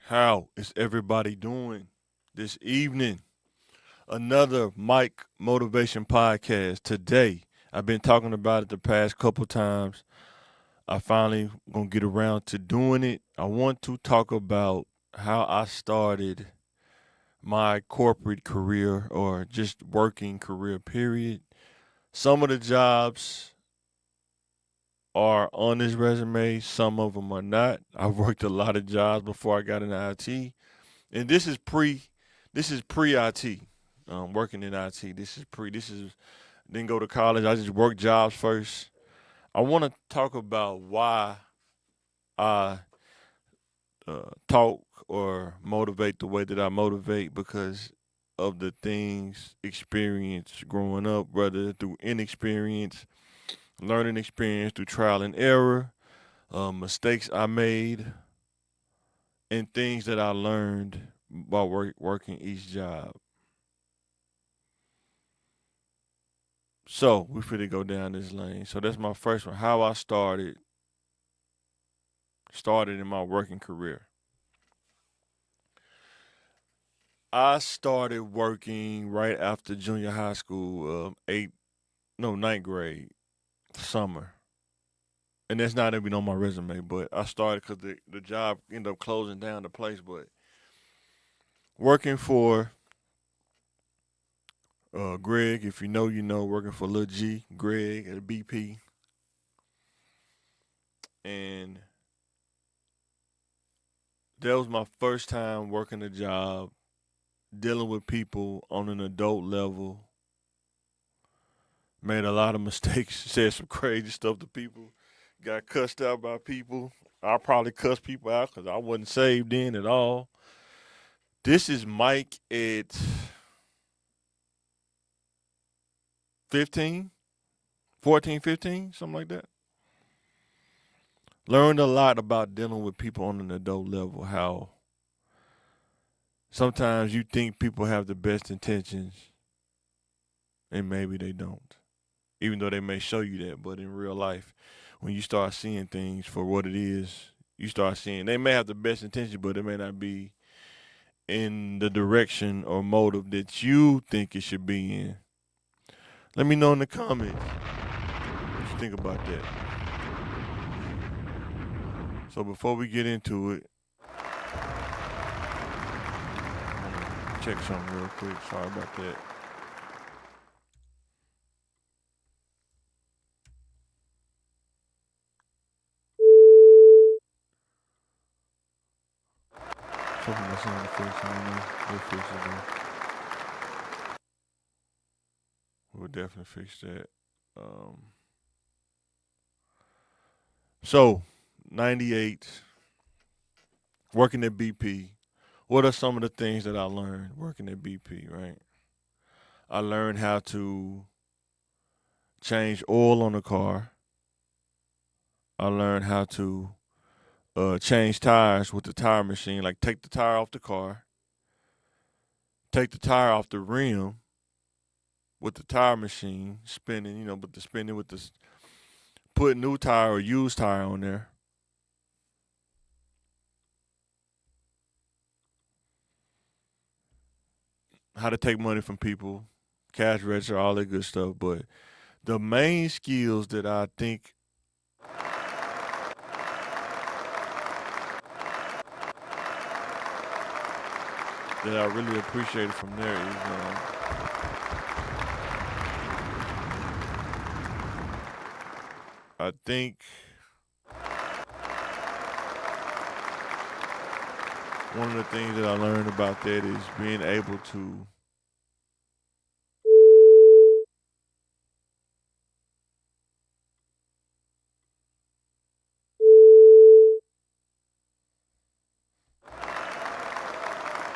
How is everybody doing this evening? Another Mike Motivation Podcast. Today, I've been talking about it the past couple times. I finally gonna get around to doing it. I want to talk about how I started my corporate career or just working career period. Some of the jobs are on this resume, some of them are not. I've worked a lot of jobs before I got into IT. And this is pre IT. Working in IT. This is didn't go to college. I just worked jobs first. I want to talk about why I talk or motivate the way that I motivate because of the things experienced growing up, whether through inexperience, learning experience, through trial and error, mistakes I made, and things that I learned while working each job. So we finna go down this lane. So that's my first one. How I started in my working career. I started working right after junior high school, ninth grade, summer. And that's not even on my resume, but I started because the job ended up closing down the place. But working for Greg, if you know, you know, working for Lil G, Greg at BP. And that was my first time working a job dealing with people on an adult level. Made a lot of mistakes, said some crazy stuff to people, got cussed out by people. I probably cussed people out because I wasn't saved in at all. This is Mike at 15, 14, 15, something like that. Learned a lot about dealing with people on an adult level, how sometimes you think people have the best intentions and maybe they don't. Even though they may show you that, but in real life, when you start seeing things for what it is, you start seeing they may have the best intention, but it may not be in the direction or motive that you think it should be in. Let me know in the comments what you think about that. So before we get into it, check something real quick. Sorry about that. Something that's on the face, I don't know. We'll fix it though. We'll definitely fix that. Um, so, 98, working at BP. What are some of the things that I learned working at BP, right? I learned how to change oil on the car. I learned how to change tires with the tire machine, like take the tire off the car, take the tire off the rim with the tire machine, spinning, but the spinning with the put new tire or used tire on there. How to take money from people, cash register, all that good stuff. But the main skills that I think that I really appreciated from there is I think one of the things that I learned about that is being able to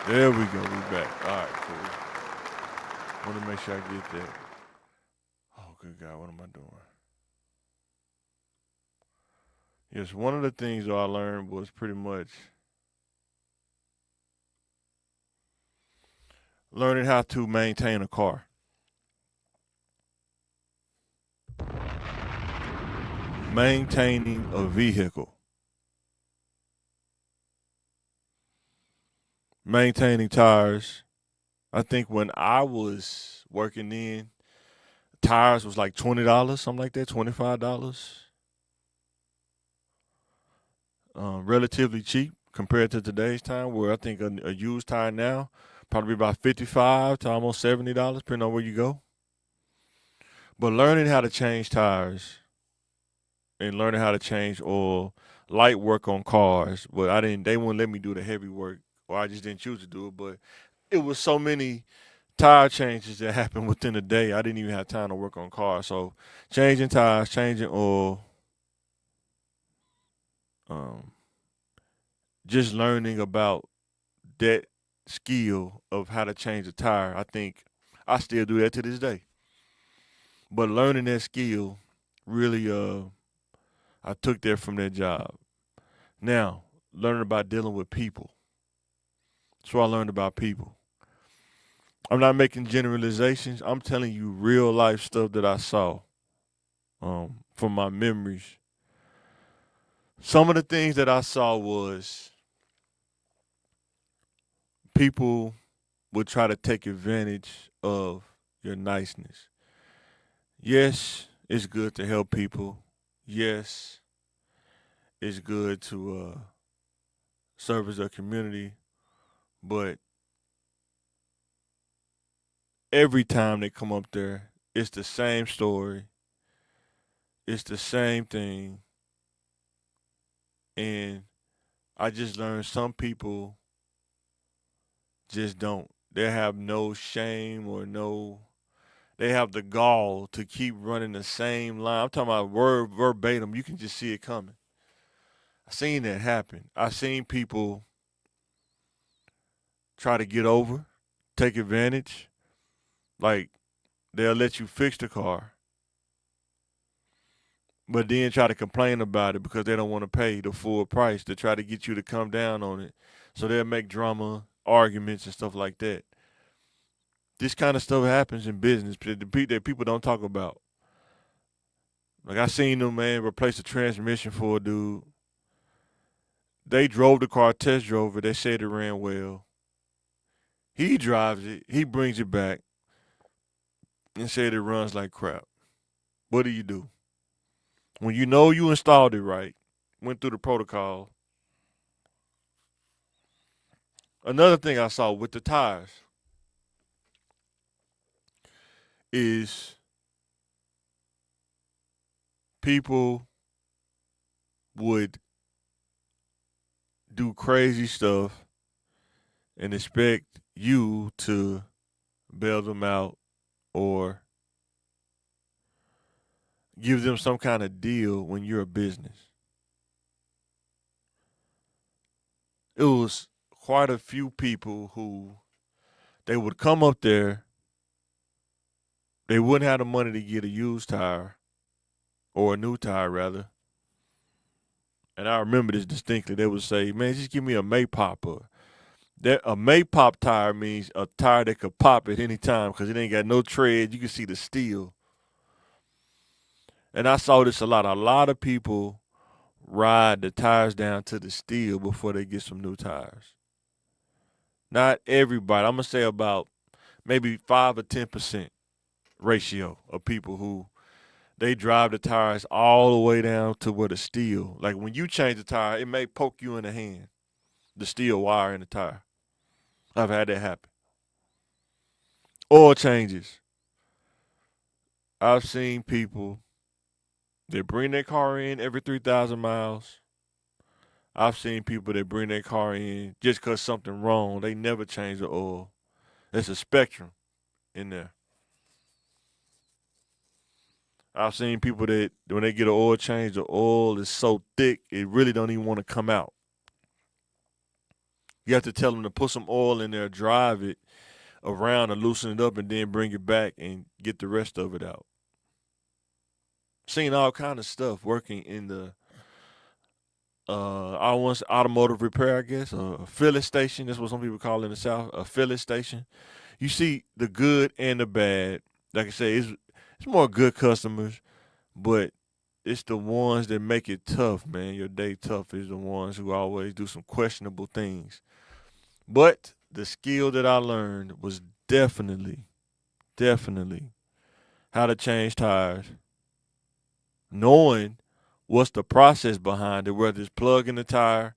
there we go, we back. All right, cool. Want to make sure I get that. Oh, good God, what am I doing? Yes, one of the things that I learned was pretty much learning how to maintain a car. Maintaining a vehicle. maintaining tires. I think when I was working in, tires was like $20, something like that, $25. Relatively cheap compared to today's time, where I think a used tire now probably about $55 to almost $70, depending on where you go. But learning how to change tires and learning how to change oil, light work on cars, but I didn't. They wouldn't let me do the heavy work, or I just didn't choose to do it. But it was so many tire changes that happened within a day. I didn't even have time to work on cars. So changing tires, changing oil, um, just learning about that skill of how to change a tire. I think I still do that to this day. But learning that skill really, I took that from that job. Now, learning about dealing with people. That's what I learned about people. I'm not making generalizations. I'm telling you real life stuff that I saw from my memories. Some of the things that I saw was people would try to take advantage of your niceness. Yes, it's good to help people. Yes, it's good to service a community, but every time they come up there, it's the same story. It's the same thing. And I just learned some people just don't. They have no shame or no, they have the gall to keep running the same line. I'm talking about word verbatim. You can just see it coming. I seen that happen. I seen people try to get over, take advantage. Like they'll let you fix the car, but then try to complain about it because they don't want to pay the full price to try to get you to come down on it. So they'll make drama, arguments, and stuff like that. This kind of stuff happens in business that people don't talk about. Like I seen them, man, replace the transmission for a dude. They drove the car, test drove it. They said it ran well. He drives it. He brings it back and said it runs like crap. What do? When you know you installed it right, went through the protocol. Another thing I saw with the tires is people would do crazy stuff and expect you to bail them out or give them some kind of deal when you're a business. It was quite a few people who they would come up there, they wouldn't have the money to get a used tire or a new tire rather. And I remember this distinctly. They would say, "Man, just give me a Maypop." That a Maypop tire means a tire that could pop at any time because it ain't got no tread. You can see the steel. And I saw this a lot. A lot of people ride the tires down to the steel before they get some new tires. Not everybody. I'm gonna say about maybe 5 or 10% ratio of people who they drive the tires all the way down to where the steel. Like when you change the tire, it may poke you in the hand, the steel wire in the tire. I've had that happen. Oil changes. I've seen people that bring their car in every 3,000 miles. I've seen people that bring their car in just because something wrong. They never change the oil. There's a spectrum in there. I've seen people that when they get an oil change, the oil is so thick it really don't even want to come out. You have to tell them to put some oil in there, drive it around and loosen it up, and then bring it back and get the rest of it out. Seen all kind of stuff working in the I want automotive repair, I guess, a filling station. That's what some people call it in the South, a filling station. You see the good and the bad. Like I say, it's more good customers, but it's the ones that make it tough, man. Your day tough is the ones who always do some questionable things. But the skill that I learned was definitely how to change tires, knowing what's the process behind it, whether it's plugging the tire,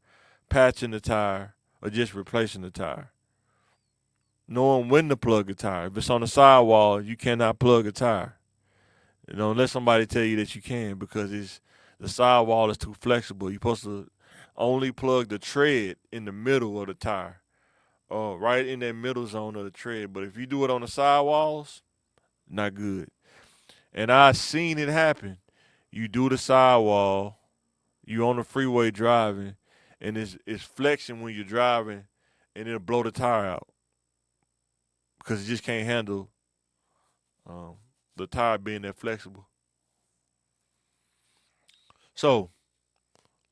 patching the tire, or just replacing the tire. Knowing when to plug a tire. If it's on the sidewall, you cannot plug a tire. Don't let somebody tell you that you can because the sidewall is too flexible. You're supposed to only plug the tread in the middle of the tire, or right in that middle zone of the tread. But if you do it on the sidewalls, not good. And I seen it happen. You do the sidewall, you on the freeway driving, and it's flexing when you're driving, and it'll blow the tire out because it just can't handle um, the tire being that flexible. So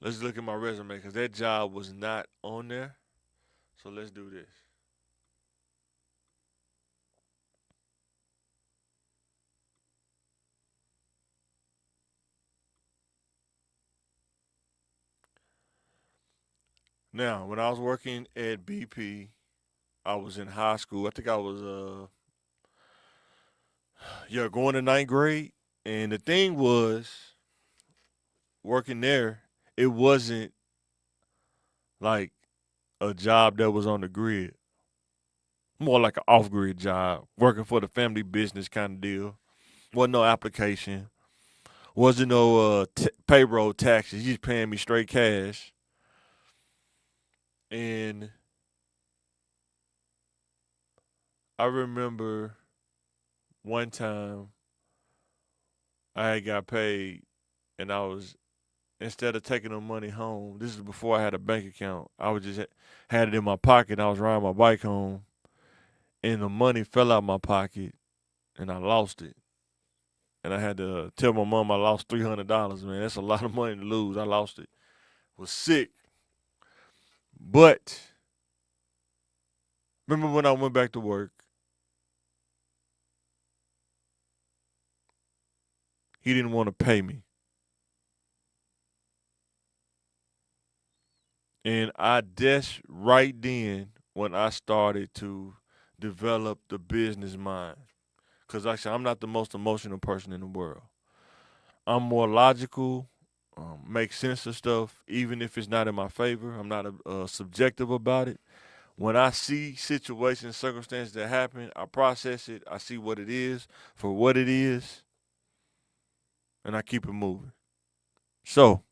let's look at my resume because that job was not on there. So let's do this. Now, when I was working at BP, I was in high school. I think I was yeah, going to ninth grade. And the thing was, working there, it wasn't like a job that was on the grid. More like an off grid job, working for the family business kind of deal. Wasn't no application. Wasn't no payroll taxes. You just paying me straight cash. And I remember one time I had got paid and I was instead of taking the money home, this is before I had a bank account. I was just had it in my pocket. I was riding my bike home and the money fell out my pocket and I lost it. And I had to tell my mom I lost $300. Man, that's a lot of money to lose. I lost it. Was sick. But remember when I went back to work, he didn't want to pay me. And that's right then when I started to develop the business mind. Because like I said, I'm not the most emotional person in the world. I'm more logical, make sense of stuff, even if it's not in my favor. I'm not subjective about it. When I see situations, circumstances that happen, I process it. I see what it is for what it is, and I keep it moving. So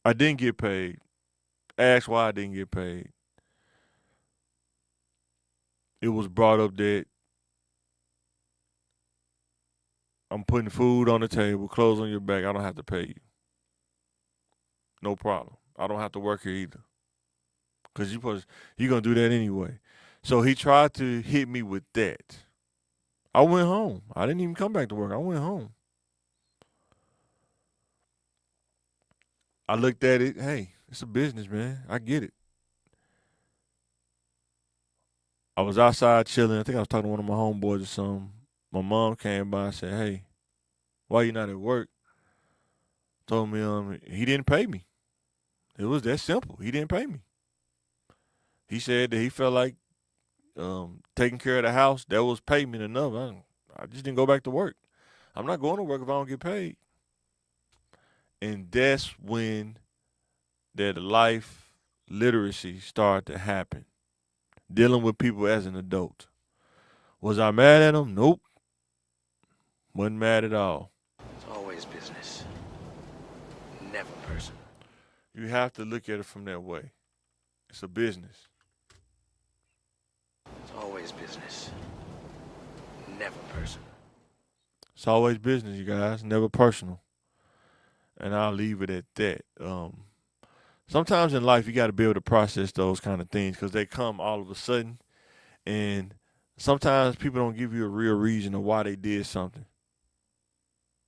I didn't get paid. Ask why I didn't get paid. It was brought up that I'm putting food on the table, clothes on your back. I don't have to pay you. No problem. I don't have to work here either. Cause you're gonna do that anyway. So he tried to hit me with that. I went home. I didn't even come back to work. I went home. I looked at it. Hey, it's a business, man. I get it. I was outside chilling. I think I was talking to one of my homeboys or something. My mom came by and said, "Hey, why you not at work?" Told me he didn't pay me. It was that simple. He didn't pay me. He said that he felt like taking care of the house, that was payment enough. I just didn't go back to work. I'm not going to work if I don't get paid. And that's when that life literacy started to happen. Dealing with people as an adult. Was I mad at them? Nope. Wasn't mad at all. It's always business, never personal. You have to look at it from that way. It's a business. It's always business, never personal. It's always business, you guys, never personal. And I'll leave it at that. Sometimes in life, you got to be able to process those kind of things because they come all of a sudden. And sometimes people don't give you a real reason of why they did something.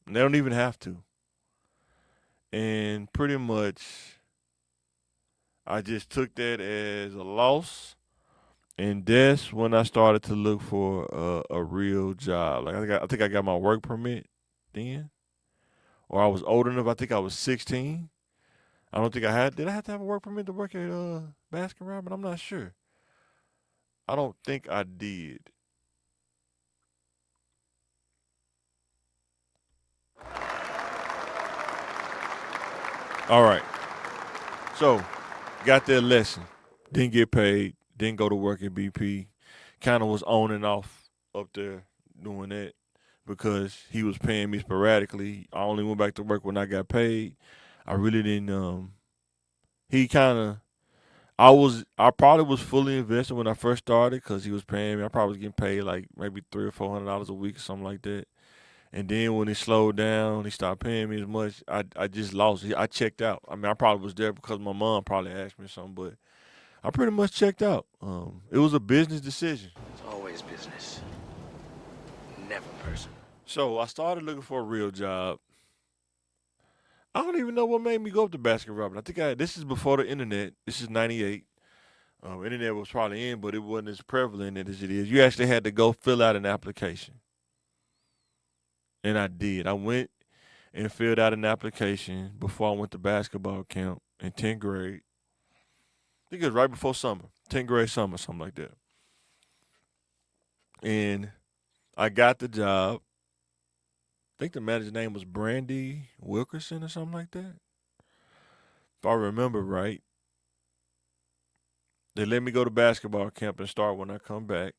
And they don't even have to. And pretty much, I just took that as a loss. And that's when I started to look for a real job. Like I think I got my work permit then, or I was old enough. I think I was 16. I don't think I had. Did I have to have a work permit to work at Baskin Robbins? I'm not sure. I don't think I did. All right. So, got that lesson. Didn't get paid. Didn't go to work at BP. Kind of was on and off up there doing that because he was paying me sporadically. I only went back to work when I got paid. I really didn't. He kind of. I probably was fully invested when I first started because he was paying me. I probably was getting paid like maybe $300 or $400 a week or something like that. And then when he slowed down, he stopped paying me as much. I just lost. I checked out. I mean, I probably was there because my mom probably asked me something, but I pretty much checked out. It was a business decision. It's always business, never personal. So I started looking for a real job. I don't even know what made me go up to Baskin Robbins. I think this is before the internet. This is '98. Internet was probably in, but it wasn't as prevalent as it is. You actually had to go fill out an application, and I did. I went and filled out an application before I went to basketball camp in 10th grade. I think it was right before summer, 10th grade summer, something like that. And I got the job. I think the manager's name was Brandy Wilkerson or something like that. If I remember right, they let me go to basketball camp and start when I come back.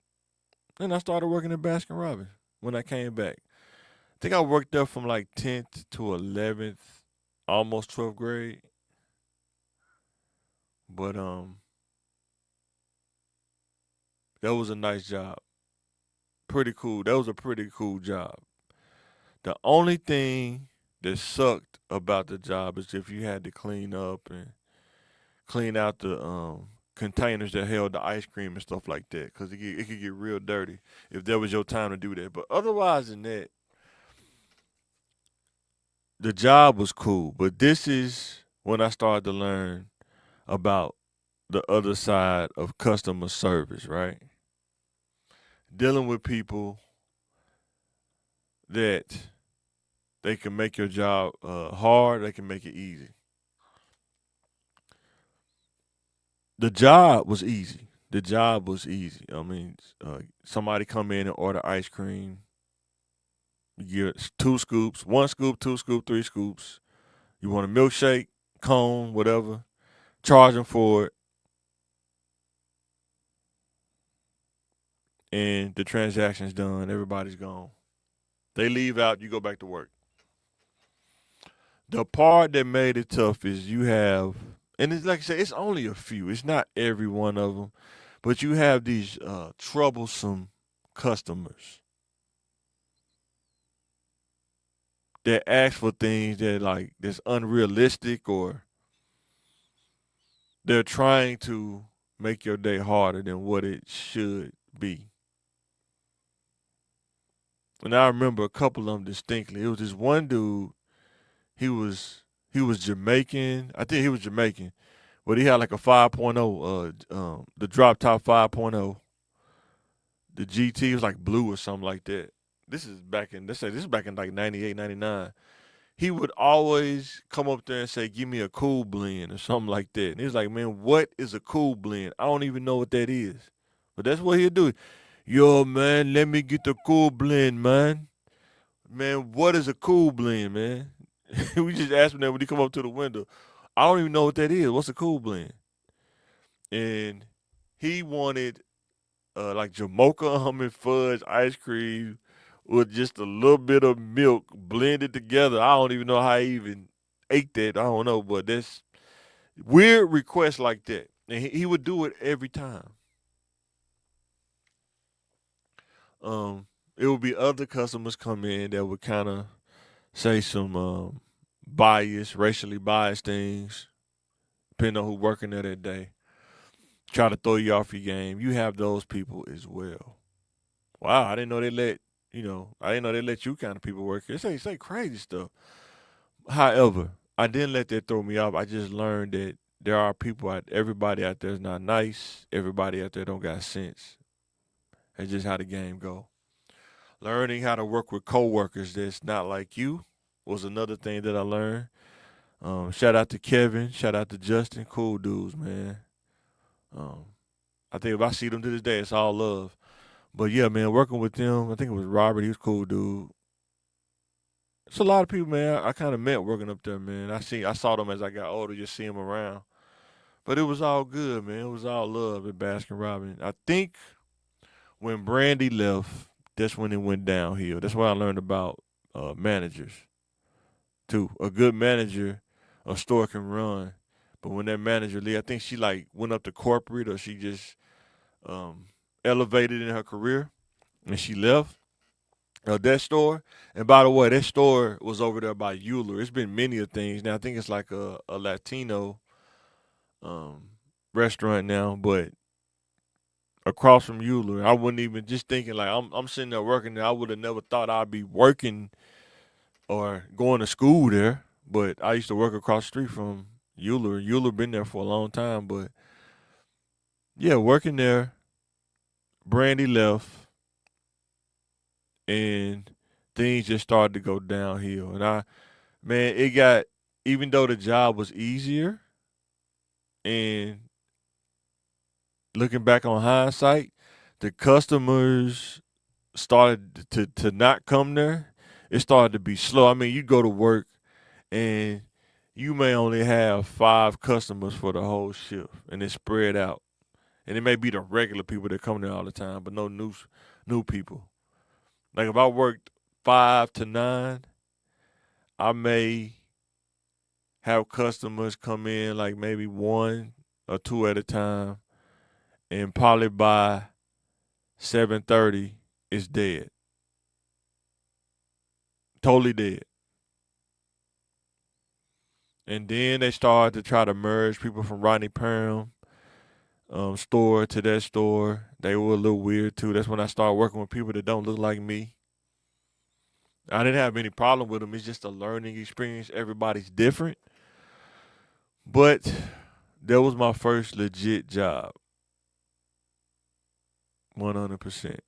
And I started working at Baskin Robbins when I came back. I think I worked there from like 10th to 11th, almost 12th grade. But that was a nice job. Pretty cool. That was a pretty cool job. The only thing that sucked about the job is if you had to clean up and clean out the containers that held the ice cream and stuff like that, because it could get real dirty if that was your time to do that. But otherwise than that, the job was cool. But this is when I started to learn about the other side of customer service, right? Dealing with people that they can make your job hard, they can make it easy. The job was easy. The job was easy. I mean, somebody come in and order ice cream. You get 2 scoops, 1 scoop, 2 scoop, 3 scoops. You want a milkshake, cone, whatever. Charge them for it, and the transaction's done. Everybody's gone. They leave out. You go back to work. The part that made it tough is you have, and it's like I said, it's only a few. It's not every one of them, but you have these troublesome customers that ask for things that like that's unrealistic, or they're trying to make your day harder than what it should be. And I remember a couple of them distinctly. It was this one dude. He was he was Jamaican. I think he was Jamaican, but he had like a 5.0, the drop top 5.0. The GT was like blue or something like that. This is back in let's say this is back in like 98, 99. He would always come up there and say, "Give me a cool blend" or something like that. And he was like, "Man, what is a cool blend? I don't even know what that is." But that's what he'd do. Yo, man, let me get the cool blend, man. Man, what is a cool blend, man? We just asked him that when he come up to the window. I don't even know what that is. What's a cool blend? And he wanted like Jamocha almond fudge ice cream with just a little bit of milk blended together. I don't even know how he even ate that. I don't know, but that's weird requests like that. And he would do it every time. It would be other customers come in that would kind of say some biased, racially biased things, depending on who working there that day. Try to throw you off your game. You have those people as well. Wow, I didn't know they let I didn't know they let you kind of people work here. Say crazy stuff. However, I didn't let that throw me off. I just learned that there are people out everybody out there is not nice. Everybody out there don't got sense. That's just how the game go. Learning how to work with coworkers that's not like you was another thing that I learned. Shout out to Kevin. Shout out to Justin. Cool dudes, man. Um, I think if I see them to this day, it's all love. But yeah, man, working with them, I think it was Robert. He was a cool dude. It's a lot of people, man. I kind of met working up there, man. I saw them as I got older, just see them around. But it was all good, man. It was all love at Baskin Robbins. I think when Brandy left, that's when it went downhill. That's what I learned about managers too. A good manager, a store can run, but when that manager leave, I think she like went up to corporate or she just um, elevated in her career and she left that store. And by the way, that store was over there by Euler. It's been many of things now. I think it's like a Latino um, restaurant now, but across from Euler, I wouldn't even just thinking like I'm sitting there working there. I would have never thought I'd be working or going to school there. But I used to work across the street from Euler. Euler been there for a long time, but yeah, working there. Brandy left, and things just started to go downhill. And man, it got even though the job was easier, and looking back on hindsight, the customers started to not come there. It started to be slow. I mean, you go to work and you may only have 5 customers for the whole shift, and it's spread out. And it may be the regular people that come there all the time, but no new people. Like if I worked 5 to 9, I may have customers come in like maybe 1 or 2 at a time, and probably by 7:30 it's dead, totally dead. And then they started to try to merge people from Rodney Perham store to that store. They were a little weird too. That's when I started working with people that don't look like me. I didn't have any problem with them. It's just a learning experience. Everybody's different. But that was my first legit job, 100%.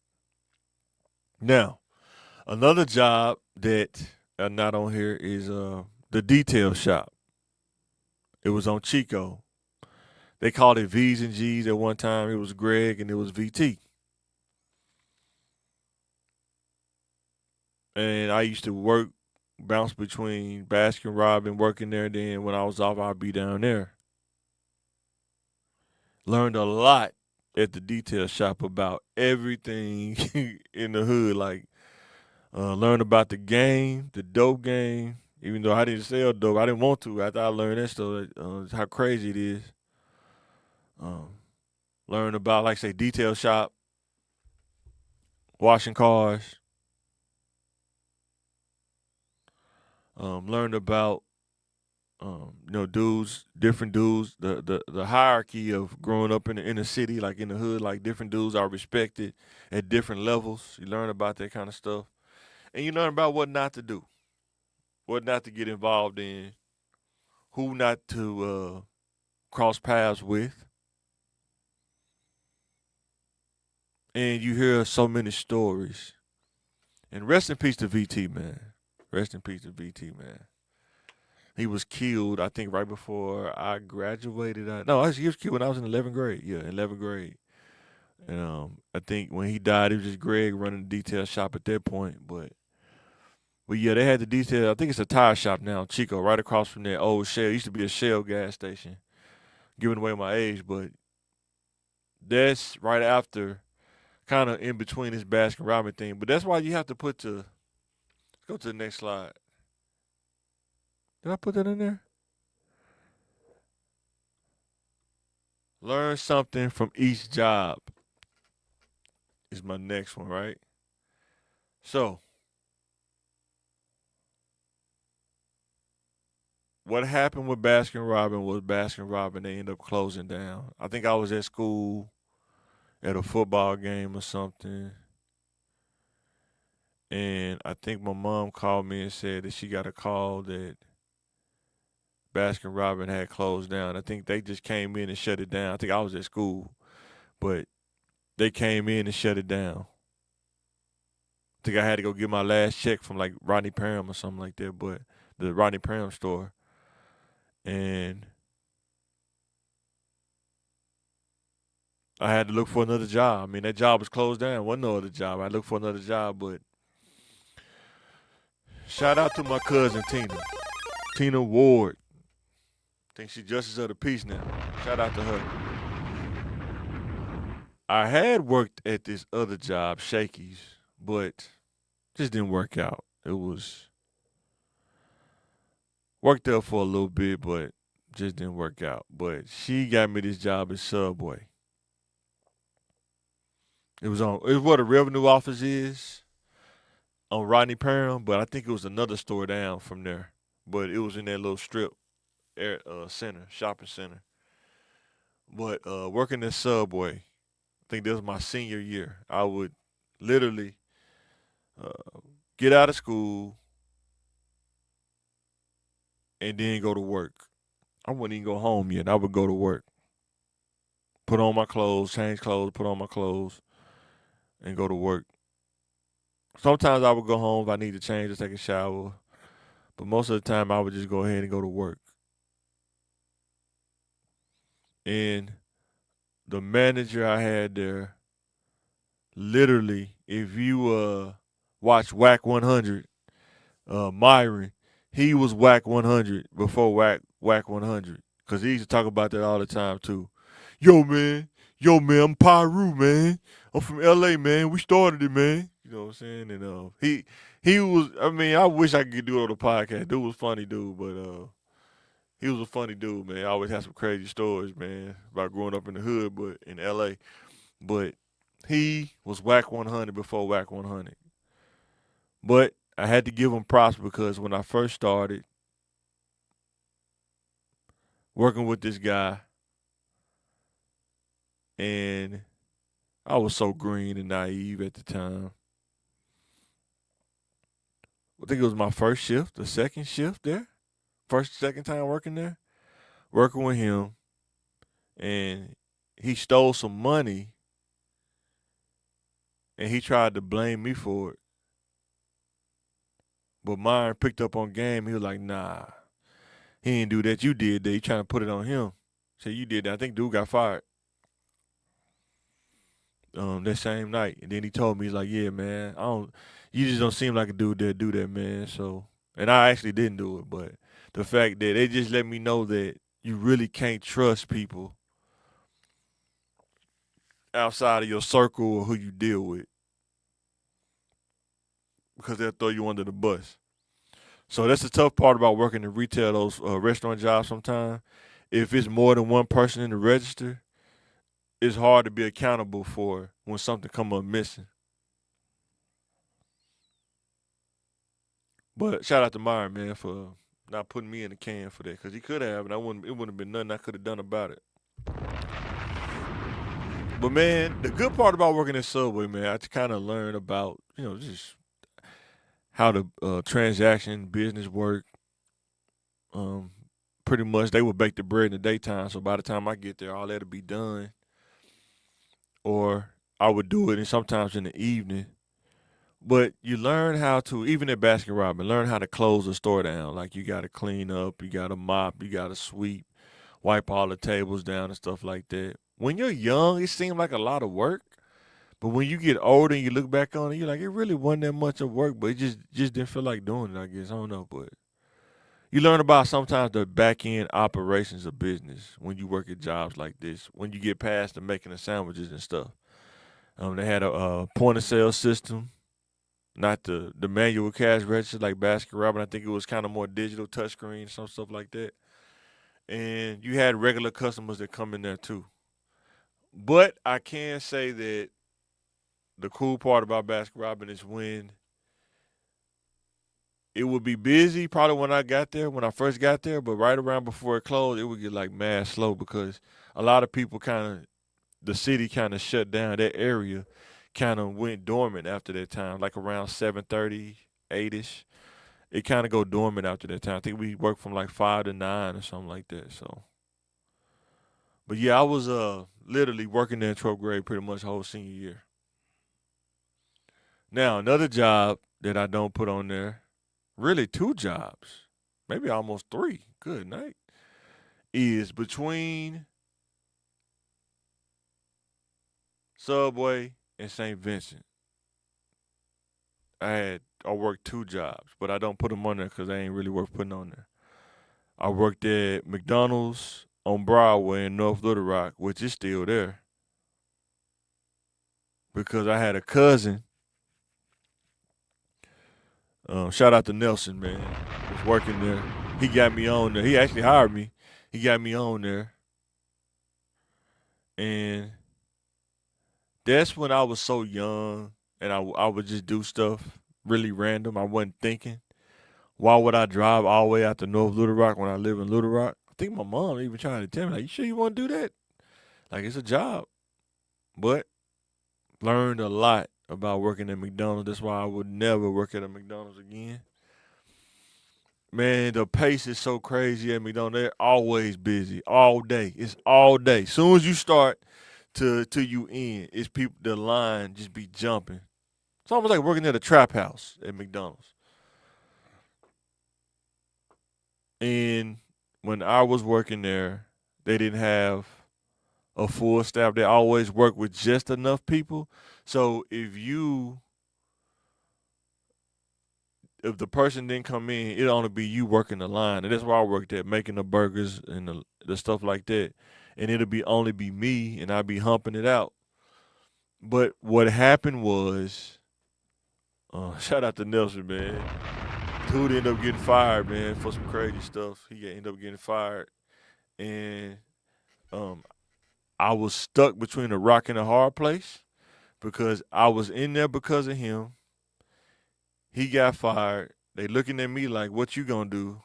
Now, another job that not on here is the detail shop. It was on Chico. They called it V's and G's at one time. It was Greg and it was VT. And I used to bounce between Baskin Robbins, working there. Then when I was off, I'd be down there. Learned a lot at the detail shop about everything in the hood. Like learned about the game, the dope game. Even though I didn't sell dope, I didn't want to. After I learned that stuff, how crazy it is. Um, learned about, like, say, detail shop, washing cars. Learned about dudes, different dudes, the hierarchy of growing up in the inner city, like in the hood, like different dudes are respected at different levels. You learn about that kind of stuff, and you learn about what not to do, what not to get involved in, who not to cross paths with, and you hear so many stories. And rest in peace to VT, man. Rest in peace to VT, man. He was killed, I think, right before I graduated. No, he was killed when I was in 11th grade. Yeah, 11th grade. And I think when he died, it was just Greg running the detail shop at that point. But yeah, they had the detail. I think it's a tire shop now, Chico, right across from that old Shell. It used to be a Shell gas station. Giving away my age, but that's right after, kind of in between this Baskin Robbins thing. But that's why you have to let's go to the next slide. Did I put that in there? Learn something from each job is my next one, right? So, what happened with Baskin Robbins was Baskin Robbins, they ended up closing down. I think I was at school at a football game or something. And I think my mom called me and said that she got a call that Baskin Robbins had closed down. I think they just came in and shut it down. I think I was at school, but they came in and shut it down. I think I had to go get my last check from like Rodney Perham or something like that, but the Rodney Perham store. And I had to look for another job. I mean, that job was closed down. Wasn't no other job. I looked for another job, but shout out to my cousin Tina Ward. I think she's Justice of the Peace now. Shout out to her. I had worked at this other job, Shakey's, but just didn't work out. It was worked there for a little bit, but just didn't work out. But she got me this job at Subway. It was where the revenue office is on Rodney Parham, but I think it was another store down from there. But it was in that little strip center, shopping center. But working at Subway, I think this was my senior year. I would literally uh, get out of school and then go to work. I wouldn't even go home yet. I would go to work, put on my clothes, change clothes, put on my clothes, and go to work. Sometimes I would go home if I need to change or take a shower, but most of the time I would just go ahead and go to work. And the manager I had there, literally, if you watch Whack 100, Myron, he was Whack 100 before Whack 100, cause he used to talk about that all the time too. Yo man, I'm Pyru, man. I'm from LA, man. We started it, man. You know what I'm saying? And he was. I mean, I wish I could do it on the podcast. Dude was funny, dude, but he was a funny dude, man. I always had some crazy stories, man, about growing up in the hood, but in LA. But he was Whack 100 before Whack 100. But I had to give him props because when I first started working with this guy, and I was so green and naive at the time. I think it was my first shift, the second shift there, second time working there, working with him, and he stole some money, and he tried to blame me for it. But Myron picked up on game. He was like, "Nah, he didn't do that. You did that. You trying to put it on him." So you did that. I think dude got fired that same night. And then he told me, he's like, "Yeah, man, you just don't seem like a dude that do that, man." So, and I actually didn't do it, but the fact that they just let me know that you really can't trust people outside of your circle or who you deal with because they'll throw you under the bus. So that's the tough part about working in retail, those restaurant jobs sometimes. If it's more than one person in the register, it's hard to be accountable for when something come up missing. But shout out to Myron, man, for not putting me in the can for that, because he could have, and it wouldn't have been nothing I could have done about it. But man, the good part about working at Subway, man, I kind of learned about, just how the transaction business work. Um, Pretty much they would bake the bread in the daytime, so by the time I get there, all that'll be done. Or I would do it, and sometimes in the evening. But you learn how to, even at Baskin Robbins, learn how to close a store down. Like you got to clean up, you got to mop, you got to sweep, wipe all the tables down and stuff like that. When you're young, it seems like a lot of work. But when you get older and you look back on it, you're like, it really wasn't that much of work, but it just didn't feel like doing it, I guess. I don't know. But you learn about sometimes the back end operations of business when you work at jobs like this, when you get past the making of sandwiches and stuff. They had a point of sale system, not the manual cash register like Baskin Robbins. I think it was kind of more digital touchscreen, some stuff like that. And you had regular customers that come in there too. But I can say that the cool part about Baskin Robbins is when it would be busy, probably when I first got there, but right around before it closed, it would get like mad slow because a lot of people the city kind of shut down. That area kind of went dormant after that time, like around 7:30, 8ish. It kind of go dormant after that time. I think we worked from like 5 to 9 or something like that. So, but yeah, I was literally working there in 12th grade pretty much the whole senior year. Now, another job that I don't put on there, really two jobs, maybe almost three. Good night. is between Subway and St. Vincent. I worked 2 jobs, but I don't put them on there because they ain't really worth putting on there. I worked at McDonald's on Broadway in North Little Rock, which is still there, because I had a cousin. Shout out to Nelson, man. Was working there. He got me on there. He actually hired me. He got me on there, and that's when I was so young, and I would just do stuff really random. I wasn't thinking. Why would I drive all the way out to North Little Rock when I live in Little Rock? I think my mom even trying to tell me, like, you sure you want to do that? Like, it's a job. But learned a lot about working at McDonald's. That's why I would never work at a McDonald's again. Man, the pace is so crazy at McDonald's. They're always busy, all day. It's all day. Soon as you start to you end, it's people. The line just be jumping. It's almost like working at a trap house at McDonald's. And when I was working there, they didn't have a full staff. They always work with just enough people. So if the person didn't come in, it'd only be you working the line. And that's where I worked at, making the burgers and the stuff like that. And it'll only be me, and I'd be humping it out. But what happened was, shout out to Nelson, man. Dude ended up getting fired, man, for some crazy stuff. He ended up getting fired. And um, I was stuck between a rock and a hard place because I was in there because of him. He got fired. They looking at me like, what you gonna do?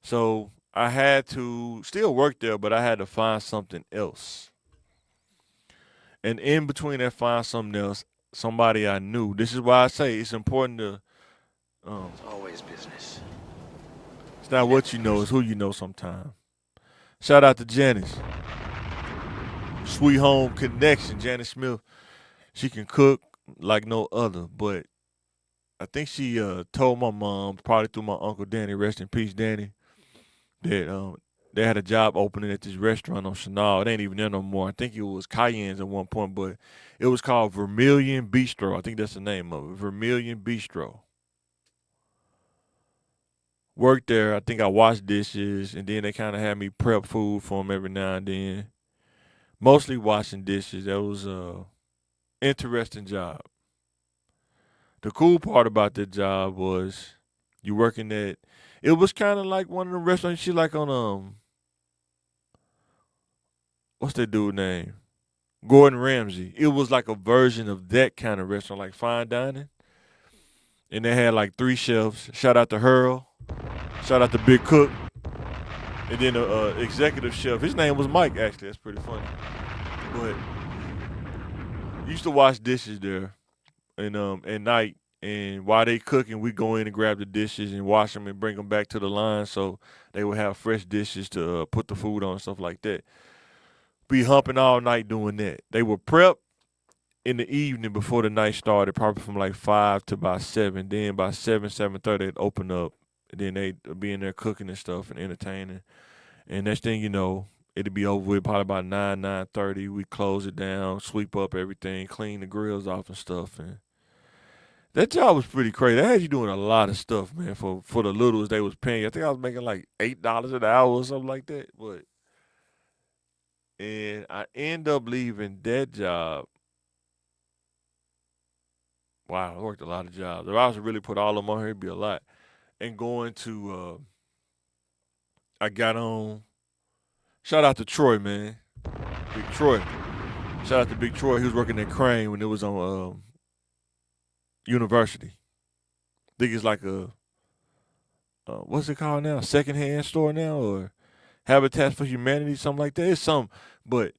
So I had to still work there, but I had to find something else. And in between that find something else, somebody I knew. This is why I say it's important to It's always business. it's not what you know, it's who you know sometimes. Shout out to Janice. Sweet Home Connection, Janice Smith. She can cook like no other, but I think she told my mom, probably through my Uncle Danny, rest in peace, Danny, that they had a job opening at this restaurant on Chenal. It ain't even there no more. I think it was Cayenne's at one point, but it was called Vermilion Bistro. I think that's the name of it, Vermilion Bistro. Worked there. I think I washed dishes, and then they kind of had me prep food for them every now and then. Mostly washing dishes. That was a interesting job. The cool part about that job was you working at. It was kind of like one of the restaurants you see like on what's that dude name? Gordon Ramsay. It was like a version of that kind of restaurant, like fine dining. And they had like 3 chefs. Shout out to Hurl. Shout out to Big Cook. And then the executive chef. His name was Mike, actually. That's pretty funny. But used to wash dishes there, and at night. And while they cooking, we go in and grab the dishes and wash them and bring them back to the line so they would have fresh dishes to put the food on and stuff like that. Be humping all night doing that. They would prep in the evening before the night started, probably from like 5 to about 7. Then by 7:30, they'd open up. And then they'd be in there cooking and stuff and entertaining. And next thing you know, it'd be over with probably about 9:30. We close it down, sweep up everything, clean the grills off and stuff. And that job was pretty crazy. They had you doing a lot of stuff, man, for the littles they was paying. I think I was making like $8 an hour or something like that. And I end up leaving that job. Wow, I worked a lot of jobs. If I was to really put all of them on here, it'd be a lot. And going to, I got on. Shout out to Troy, man, Big Troy. Shout out to Big Troy. He was working at Crane when it was on University. I think it's like a what's it called now? Secondhand store now, or Habitat for Humanity, something like that. It's something, but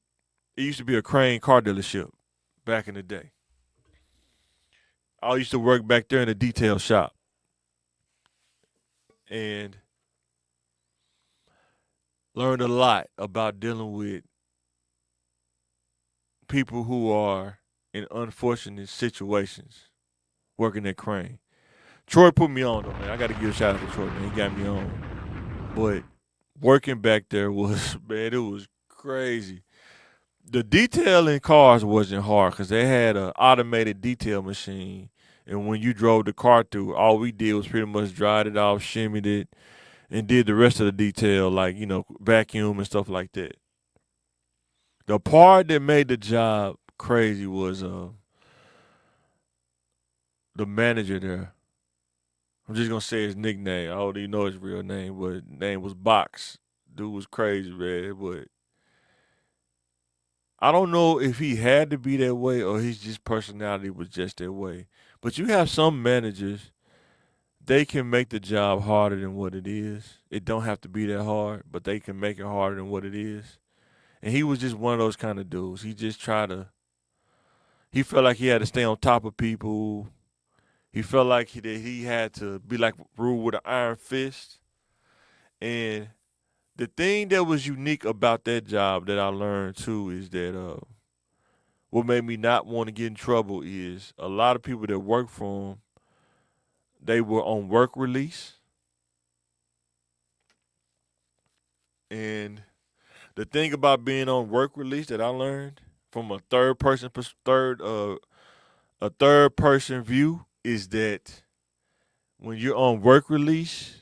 it used to be a Crane car dealership back in the day. I used to work back there in the detail shop, and learned a lot about dealing with people who are in unfortunate situations working at Crane. Troy put me on though, man. I got to give a shout out to Troy, man. He got me on. But working back there was, man, it was crazy. The detail in cars wasn't hard because they had an automated detail machine. And when you drove the car through, all we did was pretty much dried it off, shimmied it, and did the rest of the detail, like, vacuum and stuff like that. The part that made the job crazy was the manager there. I'm just gonna say his nickname. I don't even know his real name, but his name was Box. Dude was crazy, man. But I don't know if he had to be that way or his just personality was just that way. But you have some managers, they can make the job harder than what it is. It don't have to be that hard, but they can make it harder than what it is. And he was just one of those kind of dudes. He just tried to. He felt like he had to stay on top of people. He felt like he had to be like ruled with an iron fist. And the thing that was unique about that job that I learned too is that what made me not want to get in trouble is a lot of people that work for him, they were on work release. And the thing about being on work release that I learned from a third person view is that when you're on work release,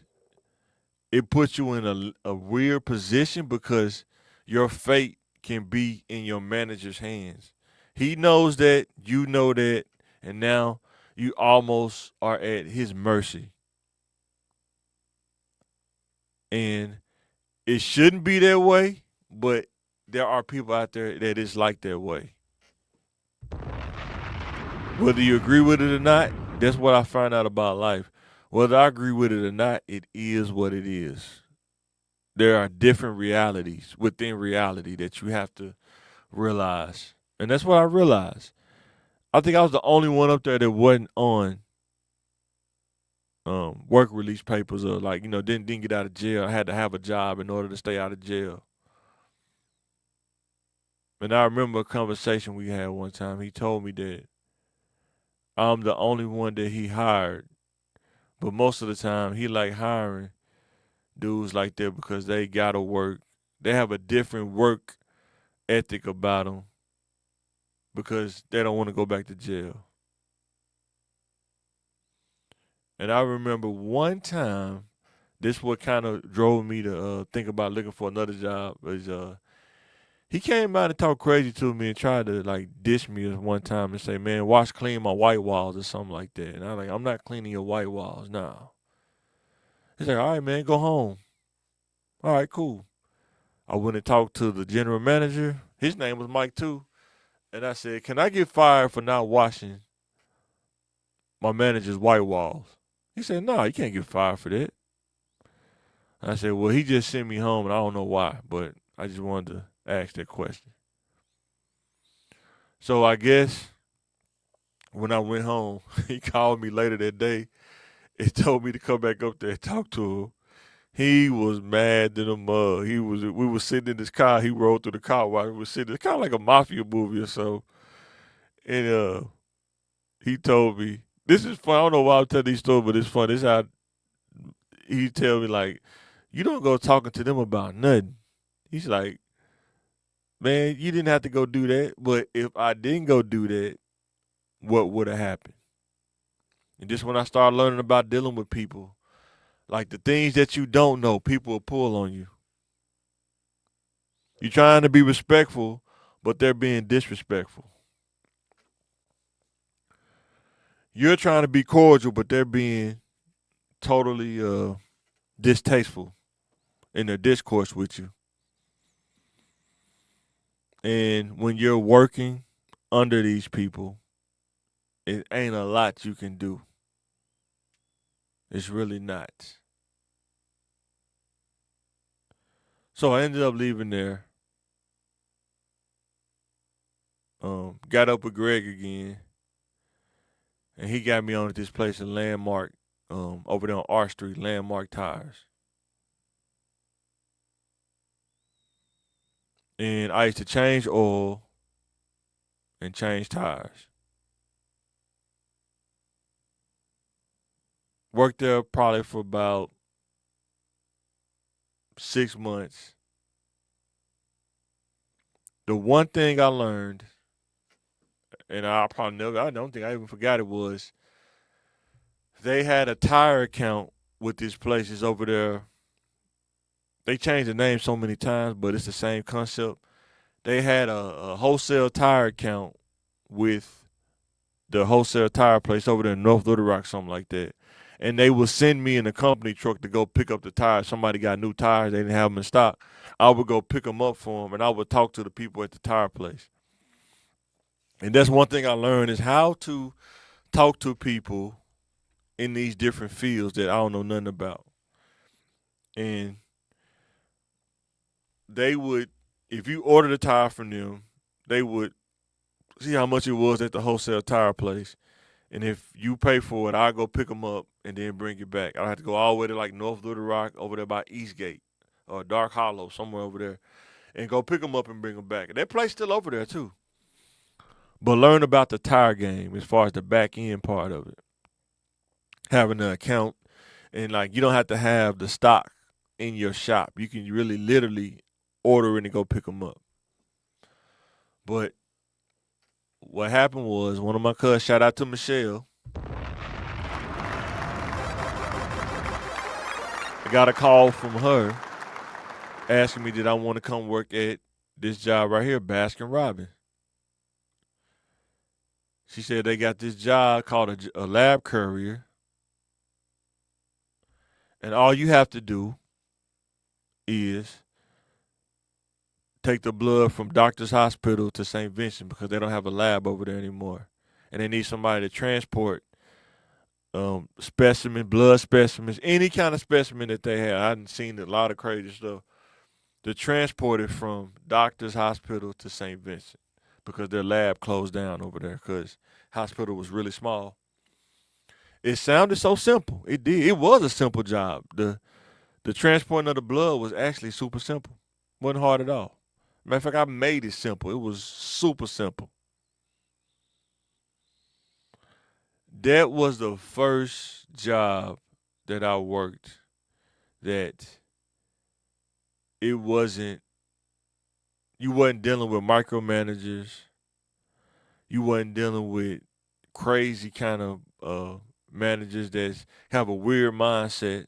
it puts you in a weird position because your fate can be in your manager's hands. He knows that, you know that, and now you almost are at his mercy. And it shouldn't be that way, but there are people out there that it's like that way. Whether you agree with it or not, that's what I find out about life. Whether I agree with it or not, it is what it is. There are different realities within reality that you have to realize. And that's what I realized. I think I was the only one up there that wasn't on work release papers or like, didn't get out of jail. I had to have a job in order to stay out of jail. And I remember a conversation we had one time. He told me that I'm the only one that he hired. But most of the time he like hiring dudes like that because they gotta work. They have a different work ethic about them because they don't want to go back to jail. And I remember one time, this what kind of drove me to think about looking for another job. Is he came out and talked crazy to me and tried to like dish me one time and say, "Man, watch clean my white walls" or something like that. And I was like, "I'm not cleaning your white walls, no." He's like, "All right, man, go home." All right, cool. I went and talked to the general manager. His name was Mike too. And I said, "Can I get fired for not washing my manager's white walls?" He said, "No, you can't get fired for that." I said, "Well, he just sent me home, and I don't know why, but I just wanted to ask that question." So I guess when I went home, he called me later that day and told me to come back up there and talk to him. He was mad than a mug. We were sitting in this car. He rolled through the car while we were sitting. It's kind of like a mafia movie or so. And he told me, this is fun. I don't know why I'm telling these stories, but it's fun. This is how he tell me, like, you don't go talking to them about nothing. He's like, "Man, you didn't have to go do that. But if I didn't go do that, what would have happened?" And just when I started learning about dealing with people, like the things that you don't know, people will pull on you. You're trying to be respectful, but they're being disrespectful. You're trying to be cordial, but they're being totally distasteful in their discourse with you. And when you're working under these people, it ain't a lot you can do. It's really not. So I ended up leaving there. Got up with Greg again, and he got me on at this place in Landmark, over there on R Street, Landmark Tires. And I used to change oil and change tires. Worked there probably for about 6 months. The one thing I learned, and I don't think I even forgot it, was they had a tire account with these places over there. They changed the name so many times, but it's the same concept. They had a wholesale tire account with the wholesale tire place over there in North Little Rock, something like that. And they would send me in a company truck to go pick up the tires. Somebody got new tires, they didn't have them in stock. I would go pick them up for them, and I would talk to the people at the tire place. And that's one thing I learned is how to talk to people in these different fields that I don't know nothing about. And they would, if you ordered a tire from them, they would see how much it was at the wholesale tire place. And if you pay for it, I'll go pick them up and then bring it back. I have to go all the way to like North Little Rock over there by Eastgate or Dark Hollow, somewhere over there, and go pick them up and bring them back. And that place still over there too. But learn about the tire game as far as the back end part of it. Having an account and like you don't have to have the stock in your shop. You can really literally order it and go pick them up. But what happened was one of my cousins, shout out to Michelle, I got a call from her asking me did I want to come work at this job right here, Baskin Robbins. She said they got this job called a lab courier, and all you have to do is take the blood from Doctor's Hospital to St. Vincent because they don't have a lab over there anymore. And they need somebody to transport blood specimens, any kind of specimen that they have. I've seen a lot of crazy stuff. To transport it from Doctor's Hospital to St. Vincent because their lab closed down over there because hospital was really small. It sounded so simple. It did. It was a simple job. The transporting of the blood was actually super simple. Wasn't hard at all. Matter of fact, I made it simple. It was super simple. That was the first job that I worked that you wasn't dealing with micromanagers. You wasn't dealing with crazy kind of managers that have a weird mindset.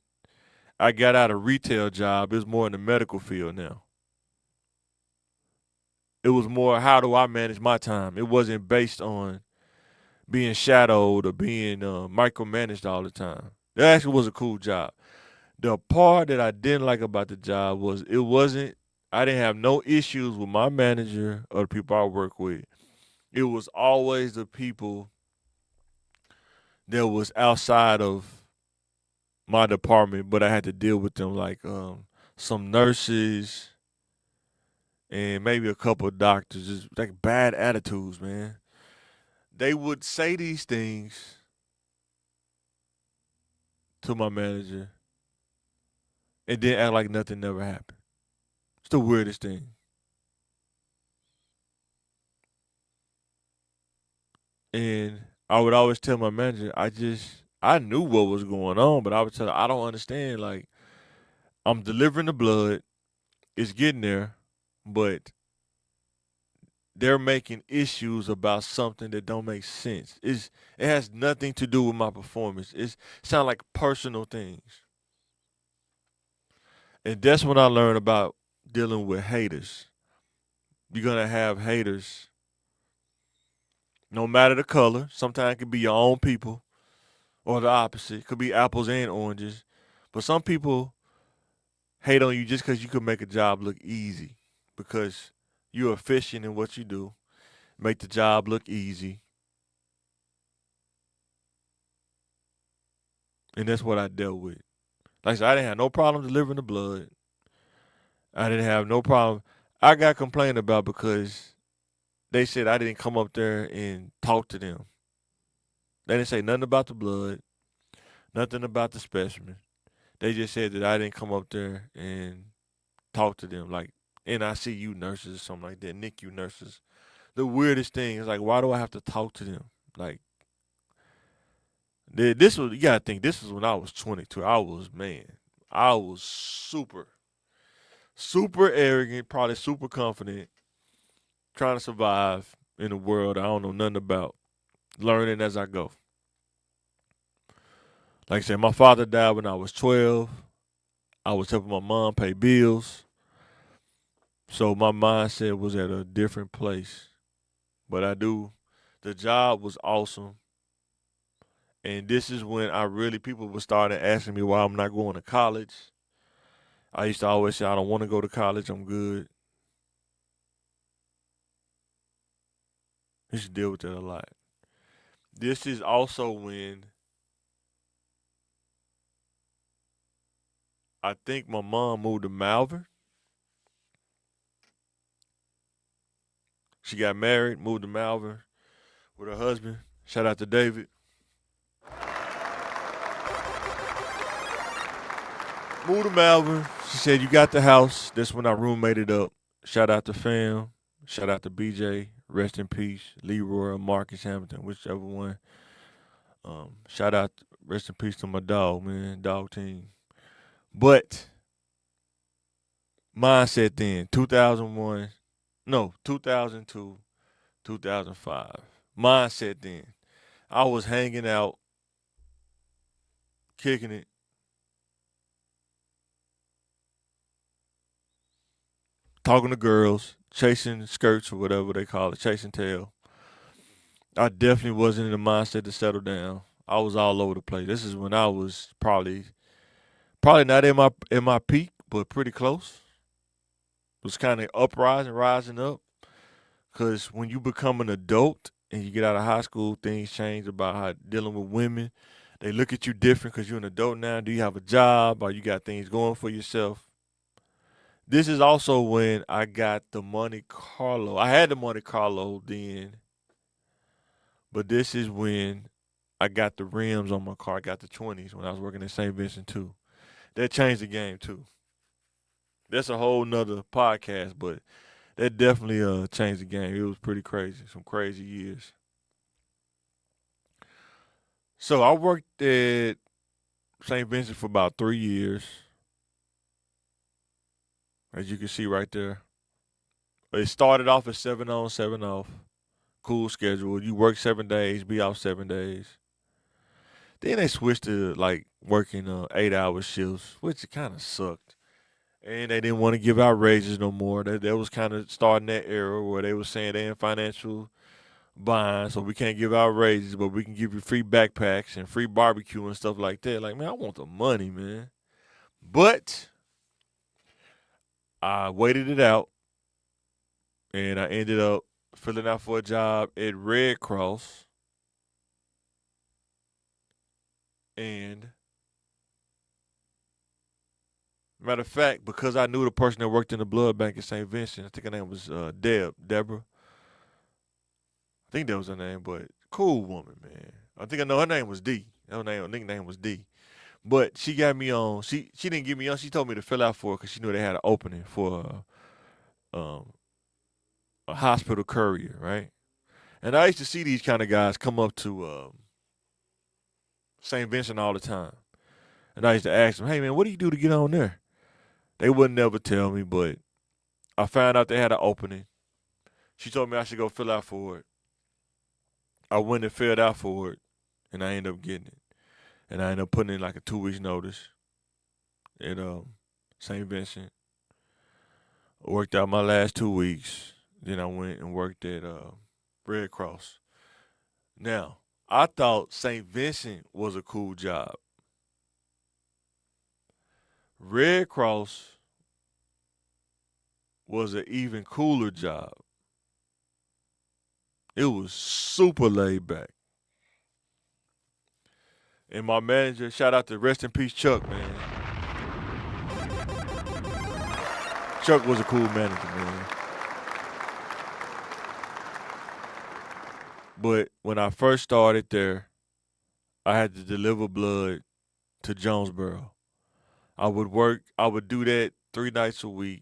I got out of retail job. It was more in the medical field now. It was more how do I manage my time. It wasn't based on being shadowed or being micromanaged all the time. That actually was a cool job. The part that I didn't like about the job was I didn't have no issues with my manager or the people I work with. It was always the people that was outside of my department, but I had to deal with them like some nurses and maybe a couple of doctors, just like bad attitudes, man. They would say these things to my manager and then act like nothing never happened. It's the weirdest thing. And I would always tell my manager, I knew what was going on, but I would tell her, I don't understand. Like, I'm delivering the blood, it's getting there, but they're making issues about something that don't make sense. It has nothing to do with my performance. It sounds like personal things. And that's when I learned about dealing with haters. You're gonna have haters, no matter the color. Sometimes it could be your own people, or the opposite. It could be apples and oranges. But some people hate on you just because you could make a job look easy, because you're efficient in what you do, make the job look easy. And that's what I dealt with. Like I said, I didn't have no problem delivering the blood. I didn't have no problem. I got complained about because they said I didn't come up there and talk to them. They didn't say nothing about the blood, nothing about the specimen. They just said that I didn't come up there and talk to them, like NICU nurses or something like that, NICU nurses. The weirdest thing is like, why do I have to talk to them? Like, this was, you gotta think, this was when I was 22. I was super. super arrogant, probably super confident, trying to survive in a world I don't know nothing about, learning as I go. Like I said, my father died when I was 12. I was helping my mom pay bills. So my mindset was at a different place. But the job was awesome. And this is when people were starting asking me why I'm not going to college. I used to always say, I don't want to go to college. I'm good. You should deal with that a lot. This is also when I think my mom moved to Malvern. She got married, moved to Malvern with her husband. Shout out to David. Moved to Malvern. She said, you got the house. That's when I roommated up. Shout out to fam. Shout out to BJ. Rest in peace. Leroy or Marcus Hamilton, whichever one. Shout out, rest in peace to my dog, man. Dog team. But mindset then, 2001, no, 2002, 2005. Mindset then. I was hanging out, kicking it, talking to girls, chasing skirts or whatever they call it, chasing tail. I definitely wasn't in the mindset to settle down. I was all over the place. This is when I was probably not in my peak, but pretty close. It was kind of uprising, rising up. Cause when you become an adult and you get out of high school, things change about how dealing with women. They look at you different because you're an adult now. Do you have a job or you got things going for yourself? This is also when I got the Monte Carlo. I had the Monte Carlo then, but this is when I got the rims on my car. I got the 20s when I was working at St. Vincent too. That changed the game too. That's a whole nother podcast, but that definitely changed the game. It was pretty crazy. Some crazy years. So I worked at St. Vincent for about 3 years, as you can see right there. It started off as 7 on, 7 off. Cool schedule. You work 7 days, be off 7 days. Then they switched to like working 8 hour shifts, which kind of sucked. And they didn't want to give out raises no more. That was kind of starting that era where they were saying they in financial bind, so we can't give out raises, but we can give you free backpacks and free barbecue and stuff like that. Like, man, I want the money, man. But I waited it out, and I ended up filling out for a job at Red Cross. And matter of fact, because I knew the person that worked in the blood bank at St. Vincent, I think her name was Deborah. I think that was her name, but cool woman, man. I think I know her name was D. Her nickname was D. But she got me on. She didn't get me on. She told me to fill out for it because she knew they had an opening for a hospital courier, right? And I used to see these kind of guys come up to St. Vincent all the time. And I used to ask them, hey, man, what do you do to get on there? They wouldn't never tell me, but I found out they had an opening. She told me I should go fill out for it. I went and filled out for it, and I ended up getting it. And I ended up putting in like a 2 weeks notice at St. Vincent. Worked out my last 2 weeks. Then I went and worked at Red Cross. Now, I thought St. Vincent was a cool job. Red Cross was an even cooler job. It was super laid back. And my manager, shout out to rest in peace Chuck, man. Chuck was a cool manager, man. But when I first started there, I had to deliver blood to Jonesboro. I would do that 3 nights a week.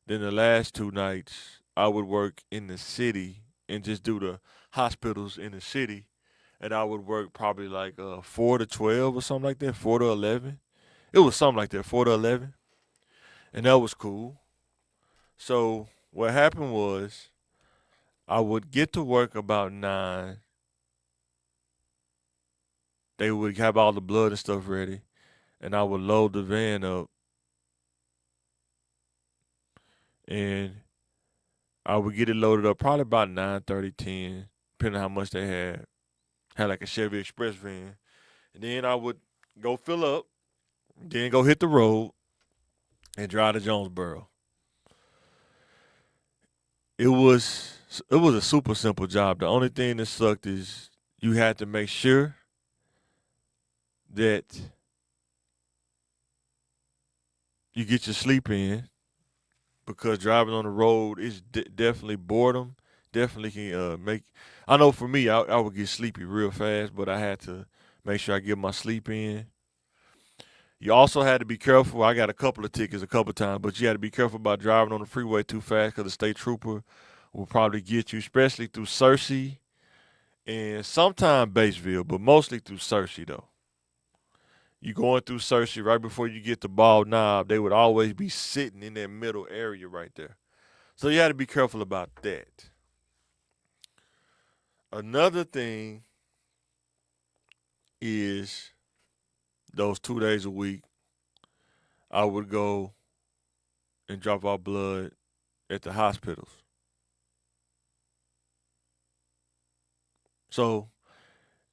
Then the last 2 nights, I would work in the city and just do the hospitals in the city. And I would work probably like 4 to 12 or something like that, 4 to 11. It was something like that, 4 to 11. and that was cool. So what happened was I would get to work about 9. They would have all the blood and stuff ready, and I would load the van up, and I would get it loaded up probably about 9:30, 10, depending on how much they had. Had like a Chevy Express van. And then I would go fill up, then go hit the road and drive to Jonesboro. It was a super simple job. The only thing that sucked is you had to make sure that you get your sleep in, because driving on the road is definitely boredom. Definitely can make. I know for me, I would get sleepy real fast, but I had to make sure I get my sleep in. You also had to be careful. I got a couple of tickets a couple of times, but you had to be careful about driving on the freeway too fast, because the state trooper will probably get you, especially through Searcy and sometimes Batesville, but mostly through Searcy though. You going through Searcy right before you get to Bald Knob, they would always be sitting in that middle area right there. So you had to be careful about that. Another thing is those 2 days a week, I would go and drop off blood at the hospitals. So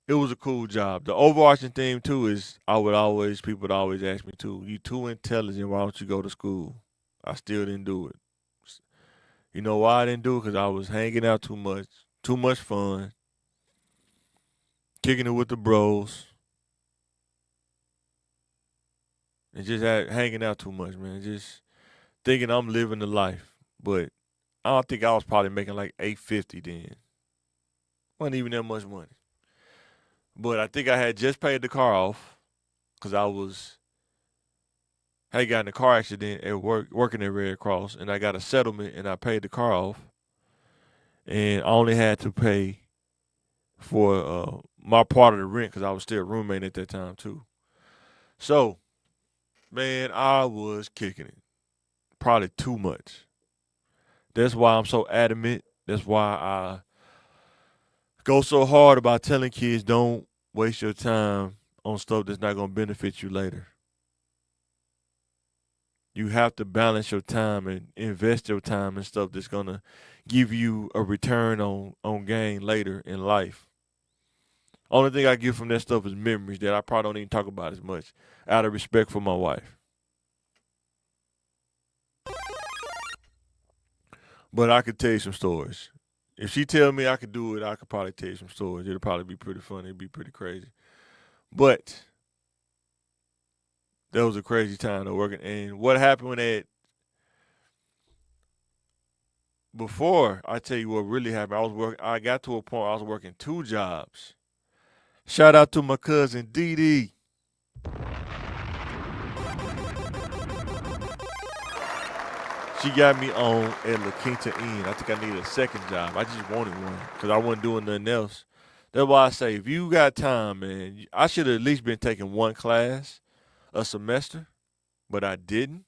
it was a cool job. The overarching theme too is people would always ask me too, you too intelligent, why don't you go to school? I still didn't do it. You know why I didn't do it? Because I was hanging out too much fun, kicking it with the bros, and just hanging out too much, man. Just thinking I'm living the life. But I don't think I was probably making like $850 then. Wasn't even that much money. But I think I had just paid the car off because had gotten in a car accident at work, working at Red Cross, and I got a settlement and I paid the car off. And I only had to pay for my part of the rent because I was still a roommate at that time too. So, man, I was kicking it. Probably too much. That's why I'm so adamant. That's why I go so hard about telling kids don't waste your time on stuff that's not going to benefit you later. You have to balance your time and invest your time in stuff that's going to give you a return on gain later in life. Only thing I get from that stuff is memories that I probably don't even talk about as much out of respect for my wife. But I could tell you some stories. If she tell me I could do it, I could probably tell you some stories. It'll probably be pretty funny. It'd be pretty crazy. But that was a crazy time though working. And what happened when that before I tell you what really happened, I got to a point where I was working 2 jobs. Shout out to my cousin Dee. She got me on at La Quinta Inn. I think I needed a second job. I just wanted one because I wasn't doing nothing else. That's why I say, if you got time, man, I should have at least been taking one class a semester, but I didn't.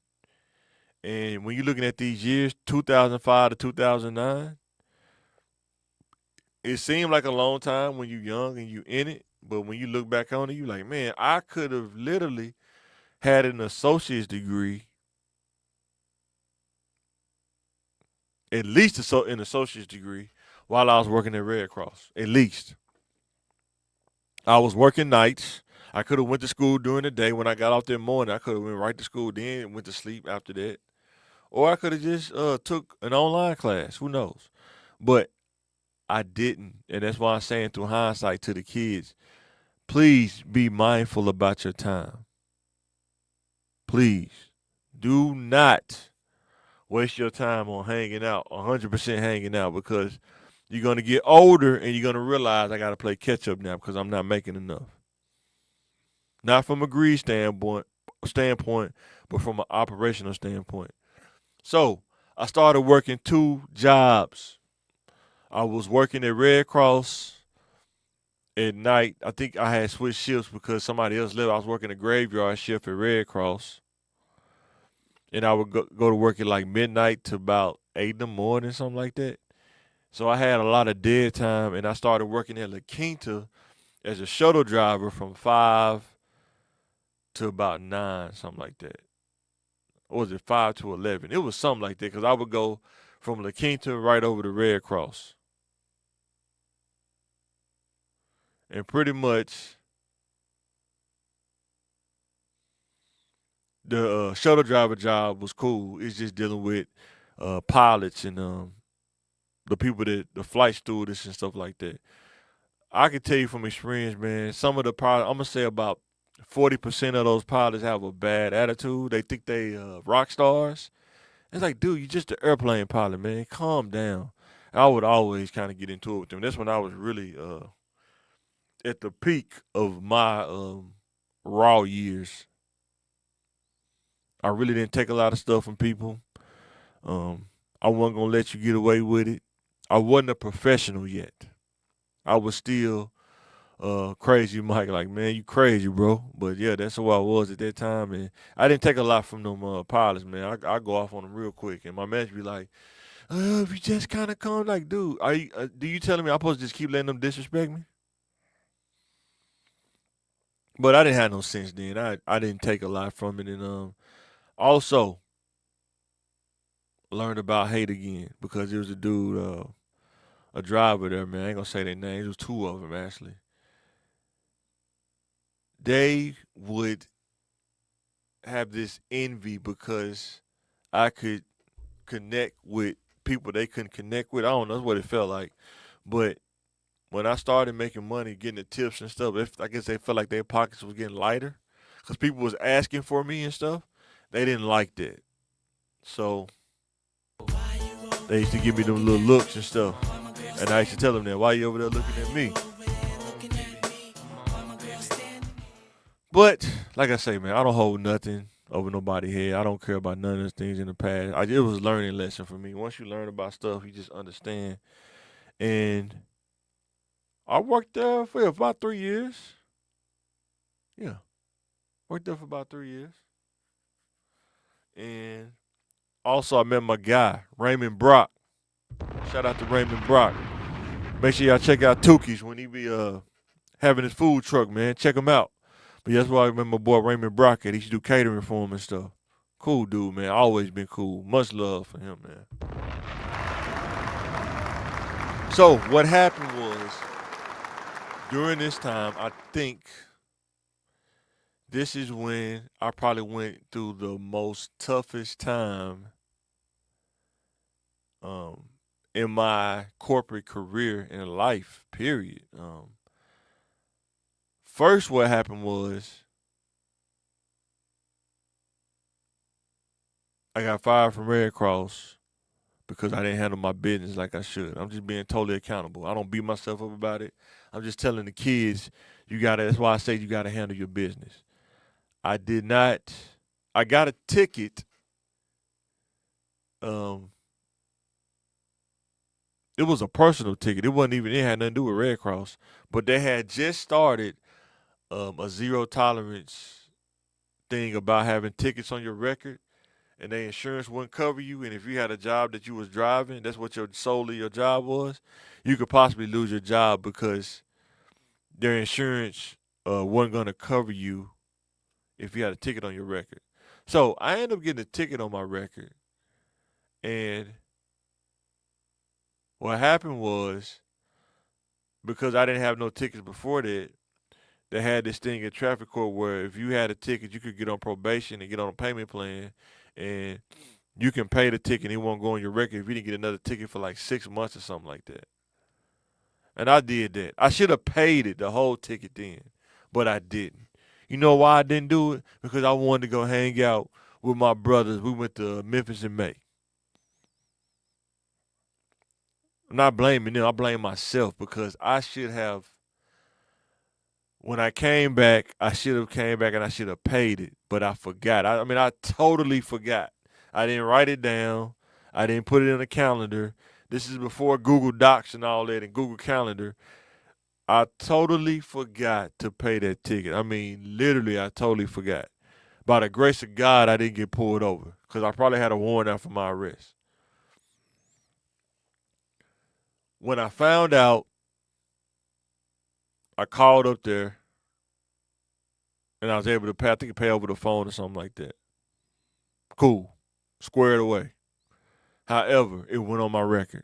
And when you're looking at these years, 2005 to 2009, it seemed like a long time when you're young and you in it. But when you look back on it, you're like, man, I could have literally had an associate's degree, at least an associate's degree, while I was working at Red Cross. At least. I was working nights. I could have went to school during the day. When I got off that morning, I could have went right to school then and went to sleep after that. Or I could have just took an online class. Who knows? But I didn't. And that's why I'm saying through hindsight to the kids, please be mindful about your time. Please. Do not waste your time on hanging out, 100% hanging out, because you're going to get older and you're going to realize I got to play catch up now because I'm not making enough. Not from a greed standpoint, but from an operational standpoint. So I started working 2 jobs. I was working at Red Cross at night. I think I had switched shifts because somebody else left. I was working a graveyard shift at Red Cross. and I would go to work at like midnight to about 8 in the morning, something like that. So I had a lot of dead time, and I started working at La Quinta as a shuttle driver from 5 to about 9, something like that. Or was it 5 to 11? It was something like that because I would go from La Quinta right over to Red Cross. And pretty much the shuttle driver job was cool. It's just dealing with pilots and the people the flight stewardess and stuff like that. I can tell you from experience, man, some of the pilots, I'm going to say about 40% of those pilots have a bad attitude. They think they rock stars. It's like, dude, you're just an airplane pilot, man. Calm down. I would always kind of get into it with them. That's when I was really at the peak of my raw years. I really didn't take a lot of stuff from people. I wasn't going to let you get away with it. I wasn't a professional yet. I was still crazy Mike, like, man, you crazy, bro. But yeah, that's who I was at that time, and I didn't take a lot from them pilots, man. I go off on them real quick, and my manager be like, if you just kind of come, like, dude, do you telling me I'm supposed to just keep letting them disrespect me? But I didn't have no sense then. I didn't take a lot from it, and also learned about hate again because there was a dude, a driver there, man. I ain't gonna say their names. There was two of them actually. They would have this envy because I could connect with people they couldn't connect with. I don't know, that's what it felt like. But when I started making money, getting the tips and stuff, I guess they felt like their pockets was getting lighter because people was asking for me and stuff. They didn't like that. So they used to give me them little looks and stuff. And I used to tell them that, why you over there looking at me? But like I say, man, I don't hold nothing over nobody's head. I don't care about none of those things in the past. It was a learning lesson for me. Once you learn about stuff, you just understand. And I worked there for about 3 years. Yeah, worked there for about 3 years. And also, I met my guy, Raymond Brock. Shout out to Raymond Brock. Make sure y'all check out Tukey's when he be having his food truck, man. Check him out. But that's why I remember my boy Raymond Brock at. He used to do catering for him and stuff. Cool dude, man. Always been cool. Much love for him, man. So what happened was, during this time, I think this is when I probably went through the most toughest time in my corporate career and life, period. First, what happened was I got fired from Red Cross because I didn't handle my business like I should. I'm just being totally accountable. I don't beat myself up about it. I'm just telling the kids, that's why I say you gotta handle your business. I did not. I got a ticket. It was a personal ticket. It had nothing to do with Red Cross, but they had just started a zero tolerance thing about having tickets on your record, and their insurance wouldn't cover you. And if you had a job that you was driving, that's what solely your job was, you could possibly lose your job because their insurance wasn't going to cover you if you had a ticket on your record. So I ended up getting a ticket on my record, and what happened was, because I didn't have no tickets before that, they had this thing at traffic court where if you had a ticket, you could get on probation and get on a payment plan, and you can pay the ticket and it won't go on your record if you didn't get another ticket for like 6 months or something like that. And I did that. I should have paid it, the whole ticket then, but I didn't. You know why I didn't do it? Because I wanted to go hang out with my brothers. We went to Memphis in May. I'm not blaming them. I blame myself because I should have, when I came back, I should have came back and I should have paid it, but I forgot. I totally forgot. I didn't write it down. I didn't put it in a calendar. This is before Google Docs and all that and Google Calendar. I totally forgot to pay that ticket. Literally, I totally forgot. By the grace of God, I didn't get pulled over because I probably had a warrant out for my arrest. When I found out, I called up there, and I was able to pay. I think I pay over the phone or something like that. Cool, squared away. However, it went on my record,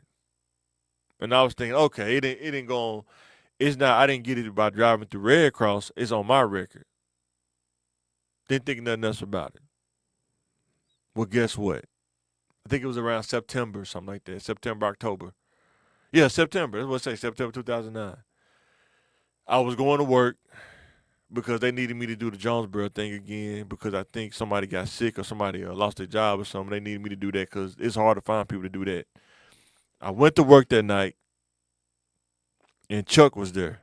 and I was thinking, okay, it didn't go on. It's not. I didn't get it by driving through Red Cross. It's on my record. Didn't think nothing else about it. Well, guess what? I think it was around September or something like that. September, October. Yeah, September. That's what I say. September 2009. I was going to work because they needed me to do the Jonesboro thing again because I think somebody got sick or somebody lost their job or something. They needed me to do that because it's hard to find people to do that. I went to work that night, and Chuck was there.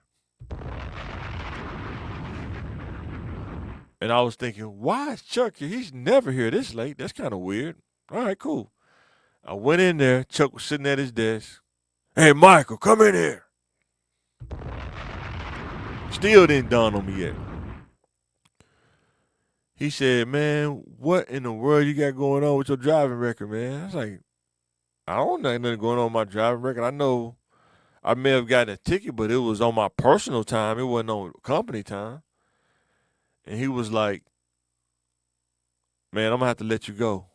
And I was thinking, why is Chuck here? He's never here this late. That's kind of weird. All right, cool. I went in there. Chuck was sitting at his desk. Hey, Michael, come in here. Still didn't dawn on me yet. He said, man, what in the world you got going on with your driving record, man? I was like, I don't know nothing going on with my driving record. I know I may have gotten a ticket, but it was on my personal time. It wasn't on company time. And he was like, man, I'm going to have to let you go.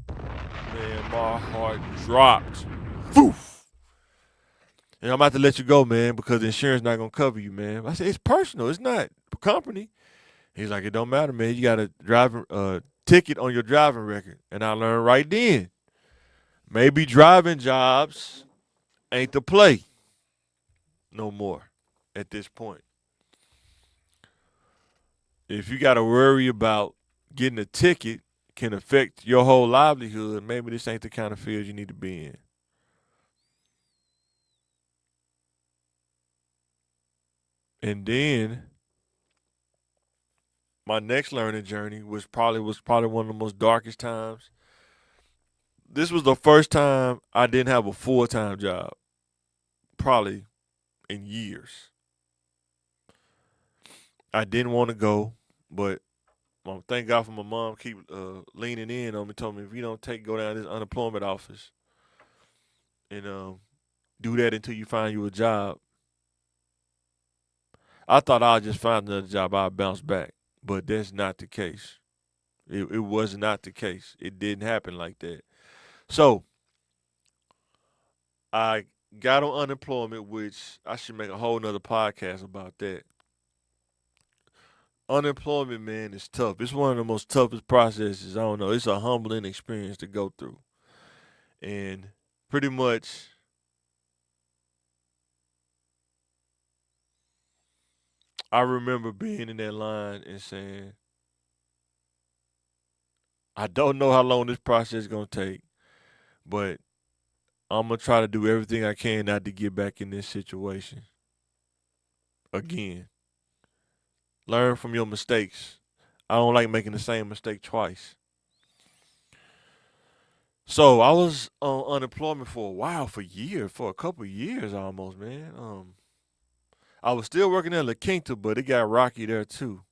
Man, my heart dropped. Poof. And I'm about to let you go, man, because the insurance not going to cover you, man. I said, it's personal. It's not company. He's like, it don't matter, man. You got a driving ticket on your driving record. And I learned right then, maybe driving jobs ain't the play no more at this point. If you got to worry about getting a ticket can affect your whole livelihood, maybe this ain't the kind of field you need to be in. And then my next learning journey was probably one of the most darkest times. This was the first time I didn't have a full-time job, probably in years. I didn't want to go, but thank God for my mom keep leaning in on me, told me if you don't go down to this unemployment office and do that until you find you a job. I thought I'd just find another job, I'd bounce back, but that's not the case. It was not the case. It didn't happen like that. So I got on unemployment, which I should make a whole nother podcast about that. Unemployment, man, is tough. It's one of the most toughest processes. I don't know. It's a humbling experience to go through. And pretty much I remember being in that line and saying, I don't know how long this process is going to take, but I'm going to try to do everything I can not to get back in this situation again. Learn from your mistakes. I don't like making the same mistake twice. So I was on unemployment for a while, for a couple of years almost, man. I was still working at La Quinta, but it got rocky there too.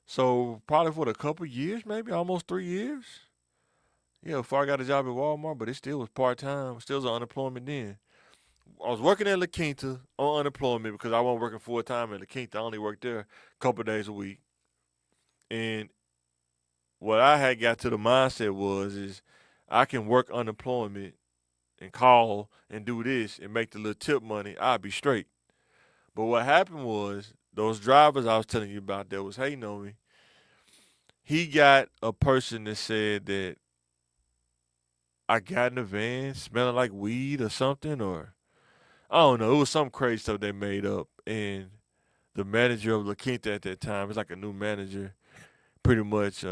So probably for a couple of years, maybe almost 3 years. Yeah, before I got a job at Walmart, but it still was part-time. Still was on unemployment then. I was working at La Quinta on unemployment because I wasn't working full-time at La Quinta. I only worked there a couple of days a week. And what I had got to the mindset is I can work unemployment and call and do this and make the little tip money. I'd be straight. But what happened was those drivers I was telling you about that was hating on me, he got a person that said that I got in the van smelling like weed or something, or I don't know. It was some crazy stuff they made up. And the manager of La Quinta at that time, it's like a new manager, pretty much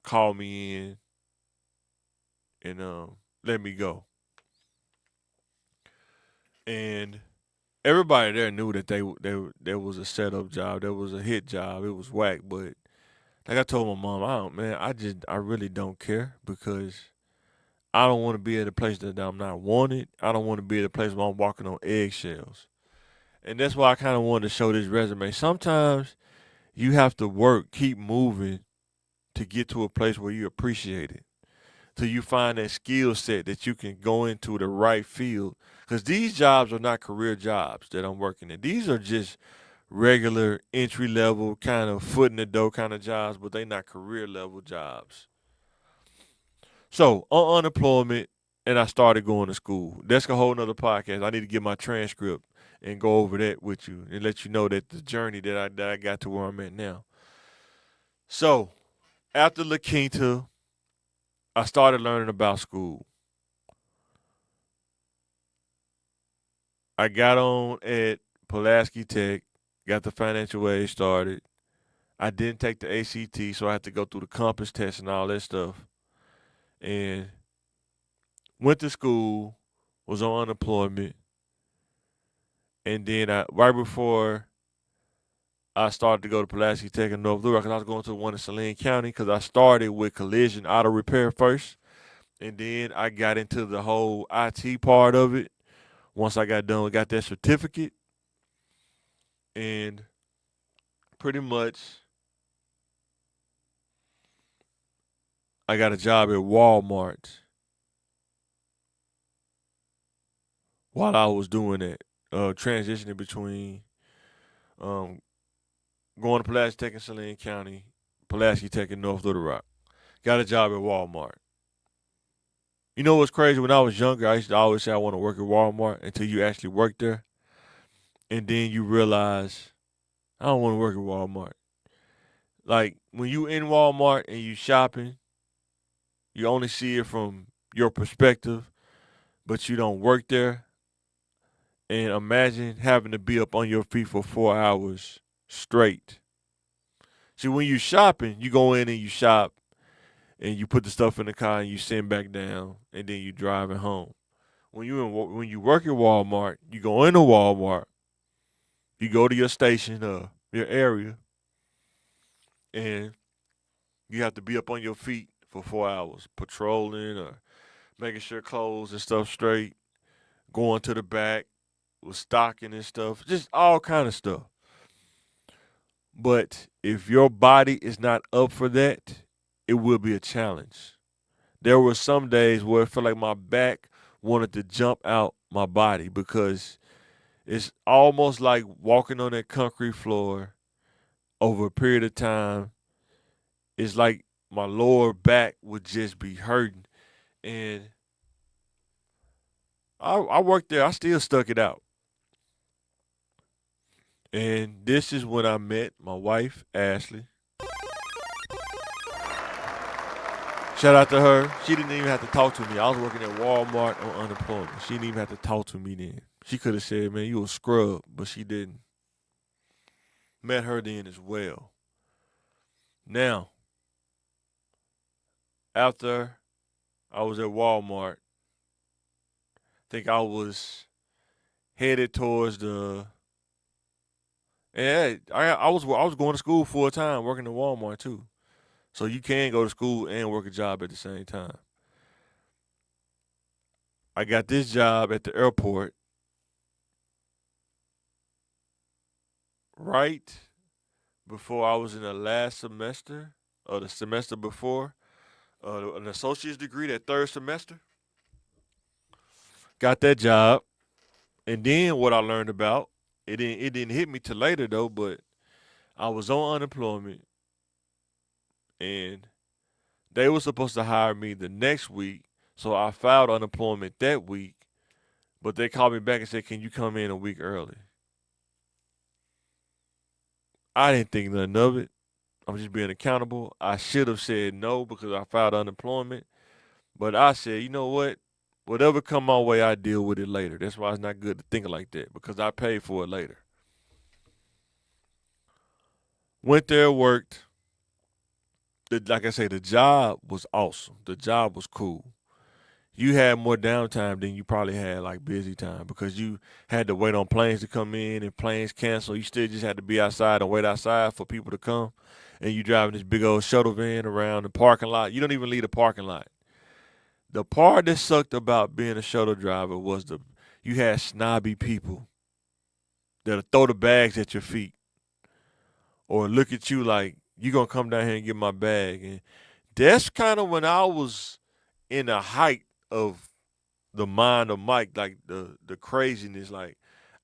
called me in and let me go. And everybody there knew that there was a setup job, there was a hit job, it was whack. But like I told my mom, I really don't care because I don't want to be at a place that I'm not wanted. I don't want to be at a place where I'm walking on eggshells. And that's why I kind of wanted to show this resume. Sometimes you have to work, keep moving to get to a place where you appreciate it, till you find that skill set that you can go into the right field. Because these jobs are not career jobs that I'm working in. These are just regular entry level kind of foot in the door kind of jobs, but they not career level jobs. So on unemployment, and I started going to school. That's a whole nother podcast. I need to get my transcript and go over that with you and let you know that the journey that I got to where I'm at now. So after La Quinta, I started learning about school. I got on at Pulaski Tech, got the financial aid started. I didn't take the ACT, so I had to go through the compass test and all that stuff. And went to school, was on unemployment, and then right before I started to go to Pulaski Tech in North Little Rock, because I was going to one in Saline County, because I started with collision auto repair first, and then I got into the whole IT part of it. Once I got done, got that certificate, and pretty much I got a job at Walmart while I was doing that, transitioning between um, going to Pulaski Tech in Saline County, Pulaski Tech in North Little Rock. Got a job at Walmart. You know what's crazy? When I was younger, I used to always say I want to work at Walmart until you actually work there. And then you realize, I don't want to work at Walmart. Like, when you in Walmart and you shopping, you only see it from your perspective, but you don't work there. And imagine having to be up on your feet for 4 hours straight. See, when you shopping, you go in and you shop and you put the stuff in the car and you send back down and then you driving home. When you work at Walmart, you go into Walmart, you go to your station or your area, and you have to be up on your feet for 4 hours, patrolling or making sure clothes and stuff straight, going to the back with stocking and stuff, just all kind of stuff. But if your body is not up for that, it will be a challenge. There were some days where it felt like my back wanted to jump out my body because it's almost like walking on that concrete floor over a period of time. It's like my lower back would just be hurting. And I worked there. I still stuck it out. And this is when I met my wife, Ashley. Shout out to her. She didn't even have to talk to me. I was working at Walmart on unemployment. She didn't even have to talk to me then. She could have said, man, you a scrub, but she didn't. Met her then as well. Now, after I was at Walmart, I think I was headed towards the. And I was going to school full time, working at Walmart too. So you can go to school and work a job at the same time. I got this job at the airport right before I was in the last semester or the semester before, an associate's degree, that third semester. Got that job, and then what I learned about it didn't hit me till later though. But I was on unemployment, and they were supposed to hire me the next week, so I filed unemployment that week. But they called me back and said, "Can you come in a week early?" I didn't think nothing of it. I'm just being accountable. I should have said no because I filed unemployment. But I said, you know what? Whatever come my way, I deal with it later. That's why it's not good to think like that because I paid for it later. Went there, worked. Like I say, the job was awesome. The job was cool. You had more downtime than you probably had like busy time because you had to wait on planes to come in and planes cancel. You still just had to be outside and wait outside for people to come. And you driving this big old shuttle van around the parking lot. You don't even leave the parking lot. The part that sucked about being a shuttle driver was you had snobby people that'll throw the bags at your feet or look at you like you gonna come down here and get my bag. And that's kind of when I was in the height of the mind of Mike, like the craziness. Like,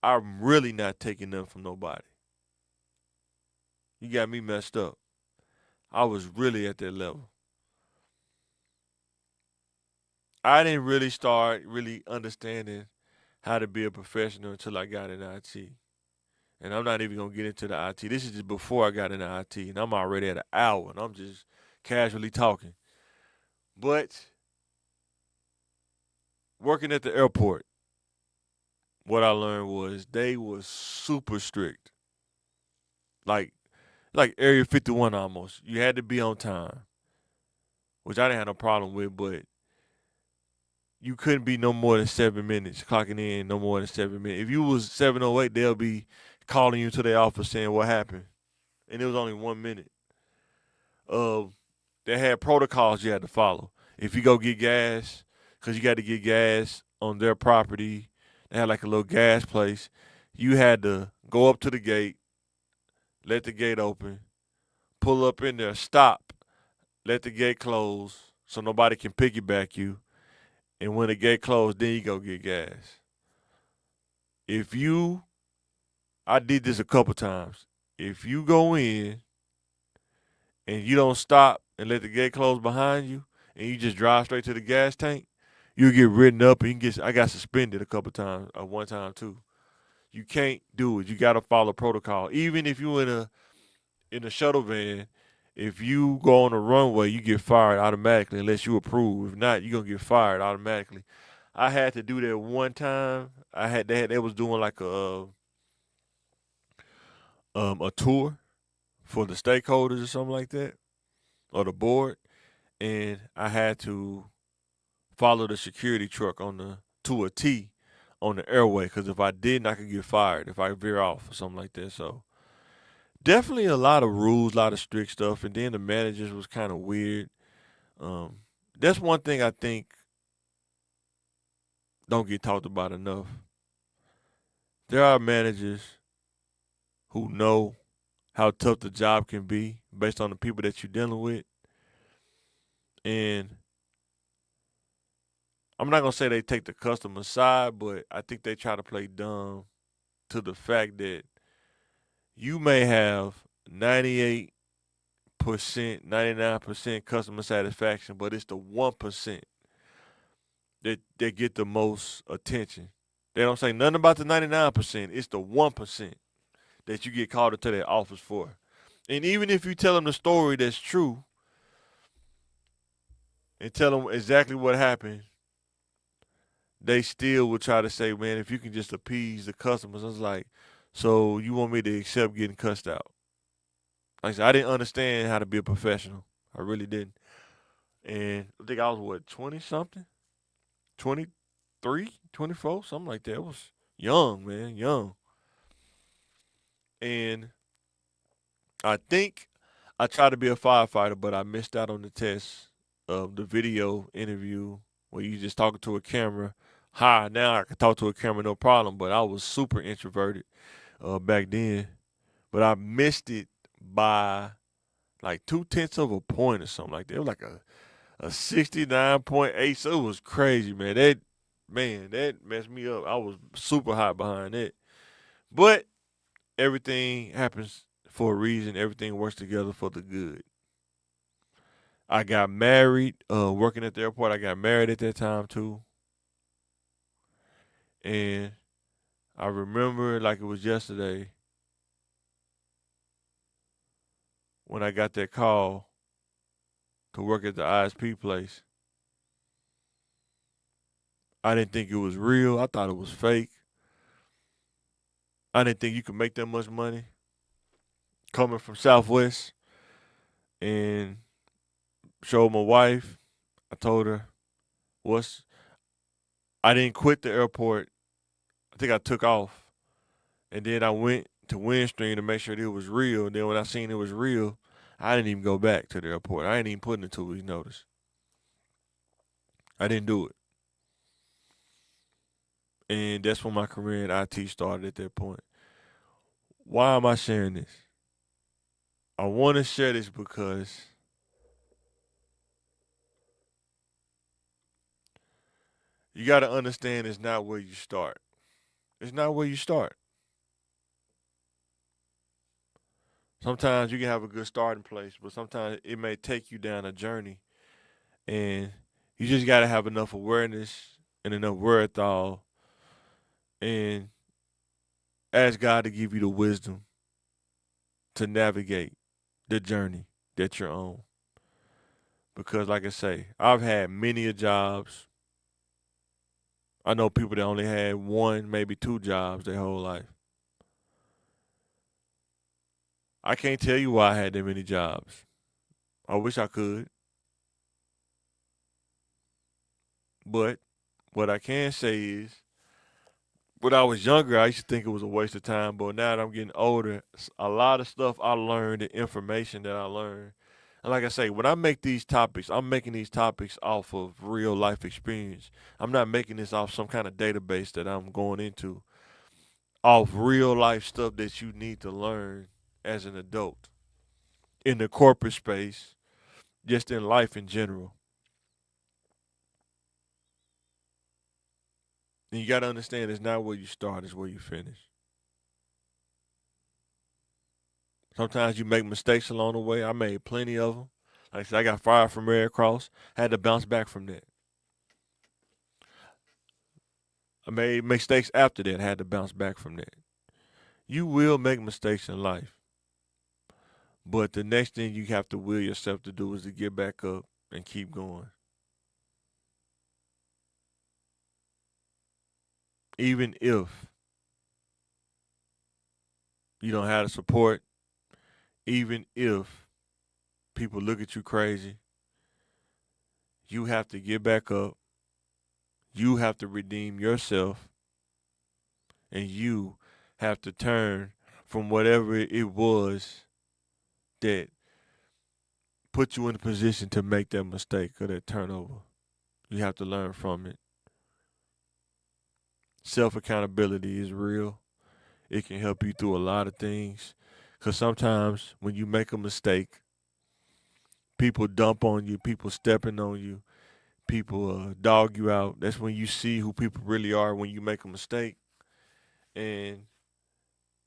I'm really not taking nothing from nobody. You got me messed up. I was really at that level. I didn't really start really understanding how to be a professional until I got in IT. And I'm not even gonna get into the IT. This is just before I got into IT, and I'm already at an hour, and I'm just casually talking. But working at the airport, what I learned was they was super strict, like Area 51 almost. You had to be on time, which I didn't have no problem with, but you couldn't be no more than 7 minutes clocking in. No more than 7 minutes. If you was 7:08, they'll be calling you to their office saying what happened, and it was only 1 minute. Uh, they had protocols you had to follow. If you go get gas, because you got to get gas on their property, they had like a little gas place. You had to go up to the gate, let the gate open, pull up in there, stop, let the gate close so nobody can piggyback you. And when the gate closed, then you go get gas. If you, I did this a couple times. If you go in and you don't stop and let the gate close behind you, and you just drive straight to the gas tank, you get written up and you can get. I got suspended a couple times, one time too. You can't do it. You got to follow protocol. Even if you in a shuttle van, if you go on the runway, you get fired automatically unless you approve. If not, you're gonna get fired automatically. I had to do that one time. They was doing like a tour for the stakeholders or something like that, or the board, and I had to follow the security truck on the to a T on the airway because if I didn't, I could get fired if I veer off or something like that. So definitely a lot of rules, a lot of strict stuff, and then the managers was kind of weird. Um, that's one thing I think don't get talked about enough. There are managers who know how tough the job can be based on the people that you're dealing with, and I'm not gonna say they take the customer side, but I think they try to play dumb to the fact that you may have 98%, 99% customer satisfaction, but it's the 1% that get the most attention. They don't say nothing about the 99%. It's the 1% that you get called into their office for. And even if you tell them the story that's true and tell them exactly what happened, they still will try to say, man, if you can just appease the customers. I was like, so you want me to accept getting cussed out? Like I said, I didn't understand how to be a professional. I really didn't. And I think I was, what, 20 something? 23, 24, something like that. It was young, man, young. And I think I tried to be a firefighter, but I missed out on the test of the video interview where you just talking to a camera. Hi, now I can talk to a camera no problem, but I was super introverted back then. But I missed it by like 2/10 of a point or something like that. It was like a 69.8. So it was crazy, man. That messed me up. I was super hot behind it. But everything happens for a reason. Everything works together for the good. I got married, working at the airport. I got married at that time too. And I remember like it was yesterday when I got that call to work at the ISP place. I didn't think it was real. I thought it was fake. I didn't think you could make that much money coming from Southwest. And showed my wife. I told her what's. I didn't quit the airport. I think I took off, and then I went to Windstream to make sure that it was real. And then when I seen it was real, I didn't even go back to the airport. I ain't even put in a 2 week notice. I didn't do it, and that's when my career in IT started. At that point, why am I sharing this? I want to share this because you got to understand it's not where you start. It's not where you start. Sometimes you can have a good starting place, but sometimes it may take you down a journey, and you just got to have enough awareness and enough wherewithal and ask God to give you the wisdom to navigate the journey that you're on. Because, like I say, I've had many jobs. I know people that only had one, maybe two jobs their whole life. I can't tell you why I had that many jobs. I wish I could. But what I can say is, when I was younger, I used to think it was a waste of time. But now that I'm getting older, a lot of stuff I learned, the information that I learned. And like I say, when I make these topics, I'm making these topics off of real life experience. I'm not making this off some kind of database that I'm going into. Off real life stuff that you need to learn as an adult in the corporate space, just in life in general. And you got to understand it's not where you start, it's where you finish. Sometimes you make mistakes along the way. I made plenty of them. Like I said, I got fired from Red Cross, had to bounce back from that. I made mistakes after that, had to bounce back from that. You will make mistakes in life. But the next thing you have to will yourself to do is to get back up and keep going. Even if you don't have the support, even if people look at you crazy, you have to get back up. You have to redeem yourself. And you have to turn from whatever it was that put you in a position to make that mistake or that turnover. You have to learn from it. Self accountability is real. It can help you through a lot of things. Because sometimes when you make a mistake, people dump on you, people stepping on you, people dog you out. That's when you see who people really are when you make a mistake. And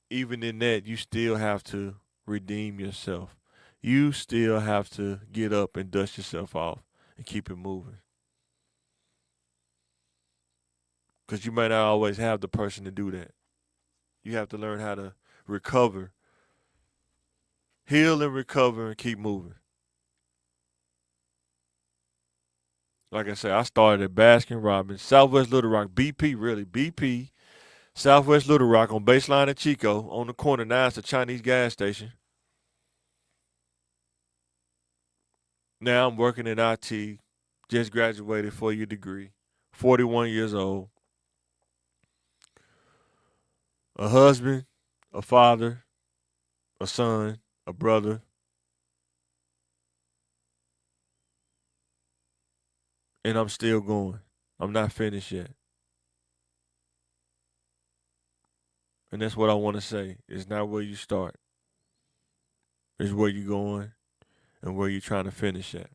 even in that, you still have to redeem yourself. You still have to get up and dust yourself off and keep it moving. Because you might not always have the person to do that. You have to learn how to recover, heal and recover and keep moving. Like I said, I started at Baskin Robbins, Southwest Little Rock, BP, really, BP, Southwest Little Rock on Baseline and Chico on the corner. Now it's a Chinese gas station. Now I'm working in IT, just graduated 4-year degree, 41 years old, a husband, a father, a son, a brother, and I'm still going. I'm not finished yet. And that's what I want to say. It's not where you start. It's where you're going and where you're trying to finish at.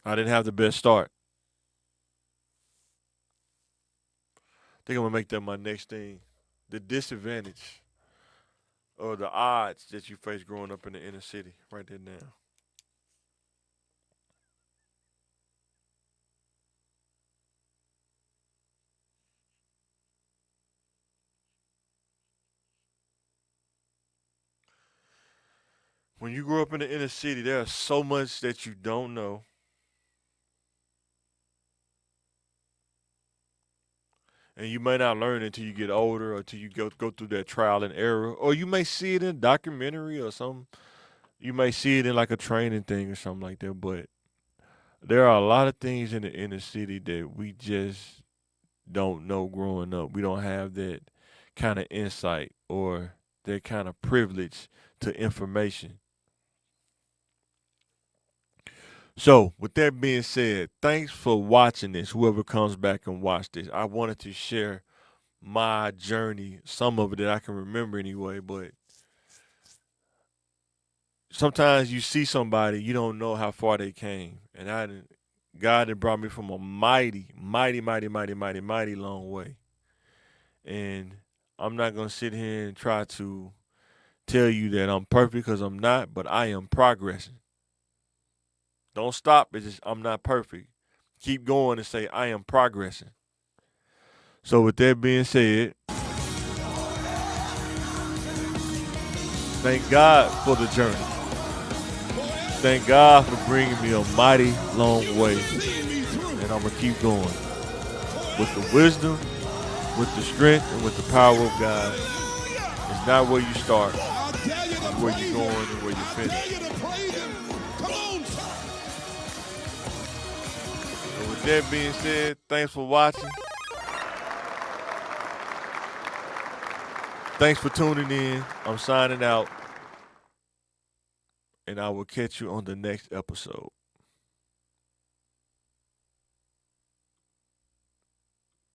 I didn't have the best start. I think I'm going to make that my next thing. The disadvantage or the odds that you face growing up in the inner city. Write that down. When you grow up in the inner city, there's so much that you don't know. And you may not learn until you get older or until you go through that trial and error. Or you may see it in a documentary or some you may see it in like a training thing or something like that. But there are a lot of things in the inner city that we just don't know growing up. We don't have that kind of insight or that kind of privilege to information. So, with that being said, thanks for watching this. Whoever comes back and watch this, I wanted to share my journey, some of it that I can remember anyway. But sometimes you see somebody, you don't know how far they came. And God had brought me from a mighty, mighty, mighty, mighty, mighty, mighty long way. And I'm not going to sit here and try to tell you that I'm perfect because I'm not, but I am progressing. Don't stop. It's just I'm not perfect. Keep going and say I am progressing. So with that being said, thank God for the journey. Thank God for bringing me a mighty long way. And I'm going to keep going with the wisdom, with the strength, and with the power of God. It's not where you start. It's where you're going and where you finish. So with that being said, thanks for watching. Thanks for tuning in. I'm signing out. And I will catch you on the next episode.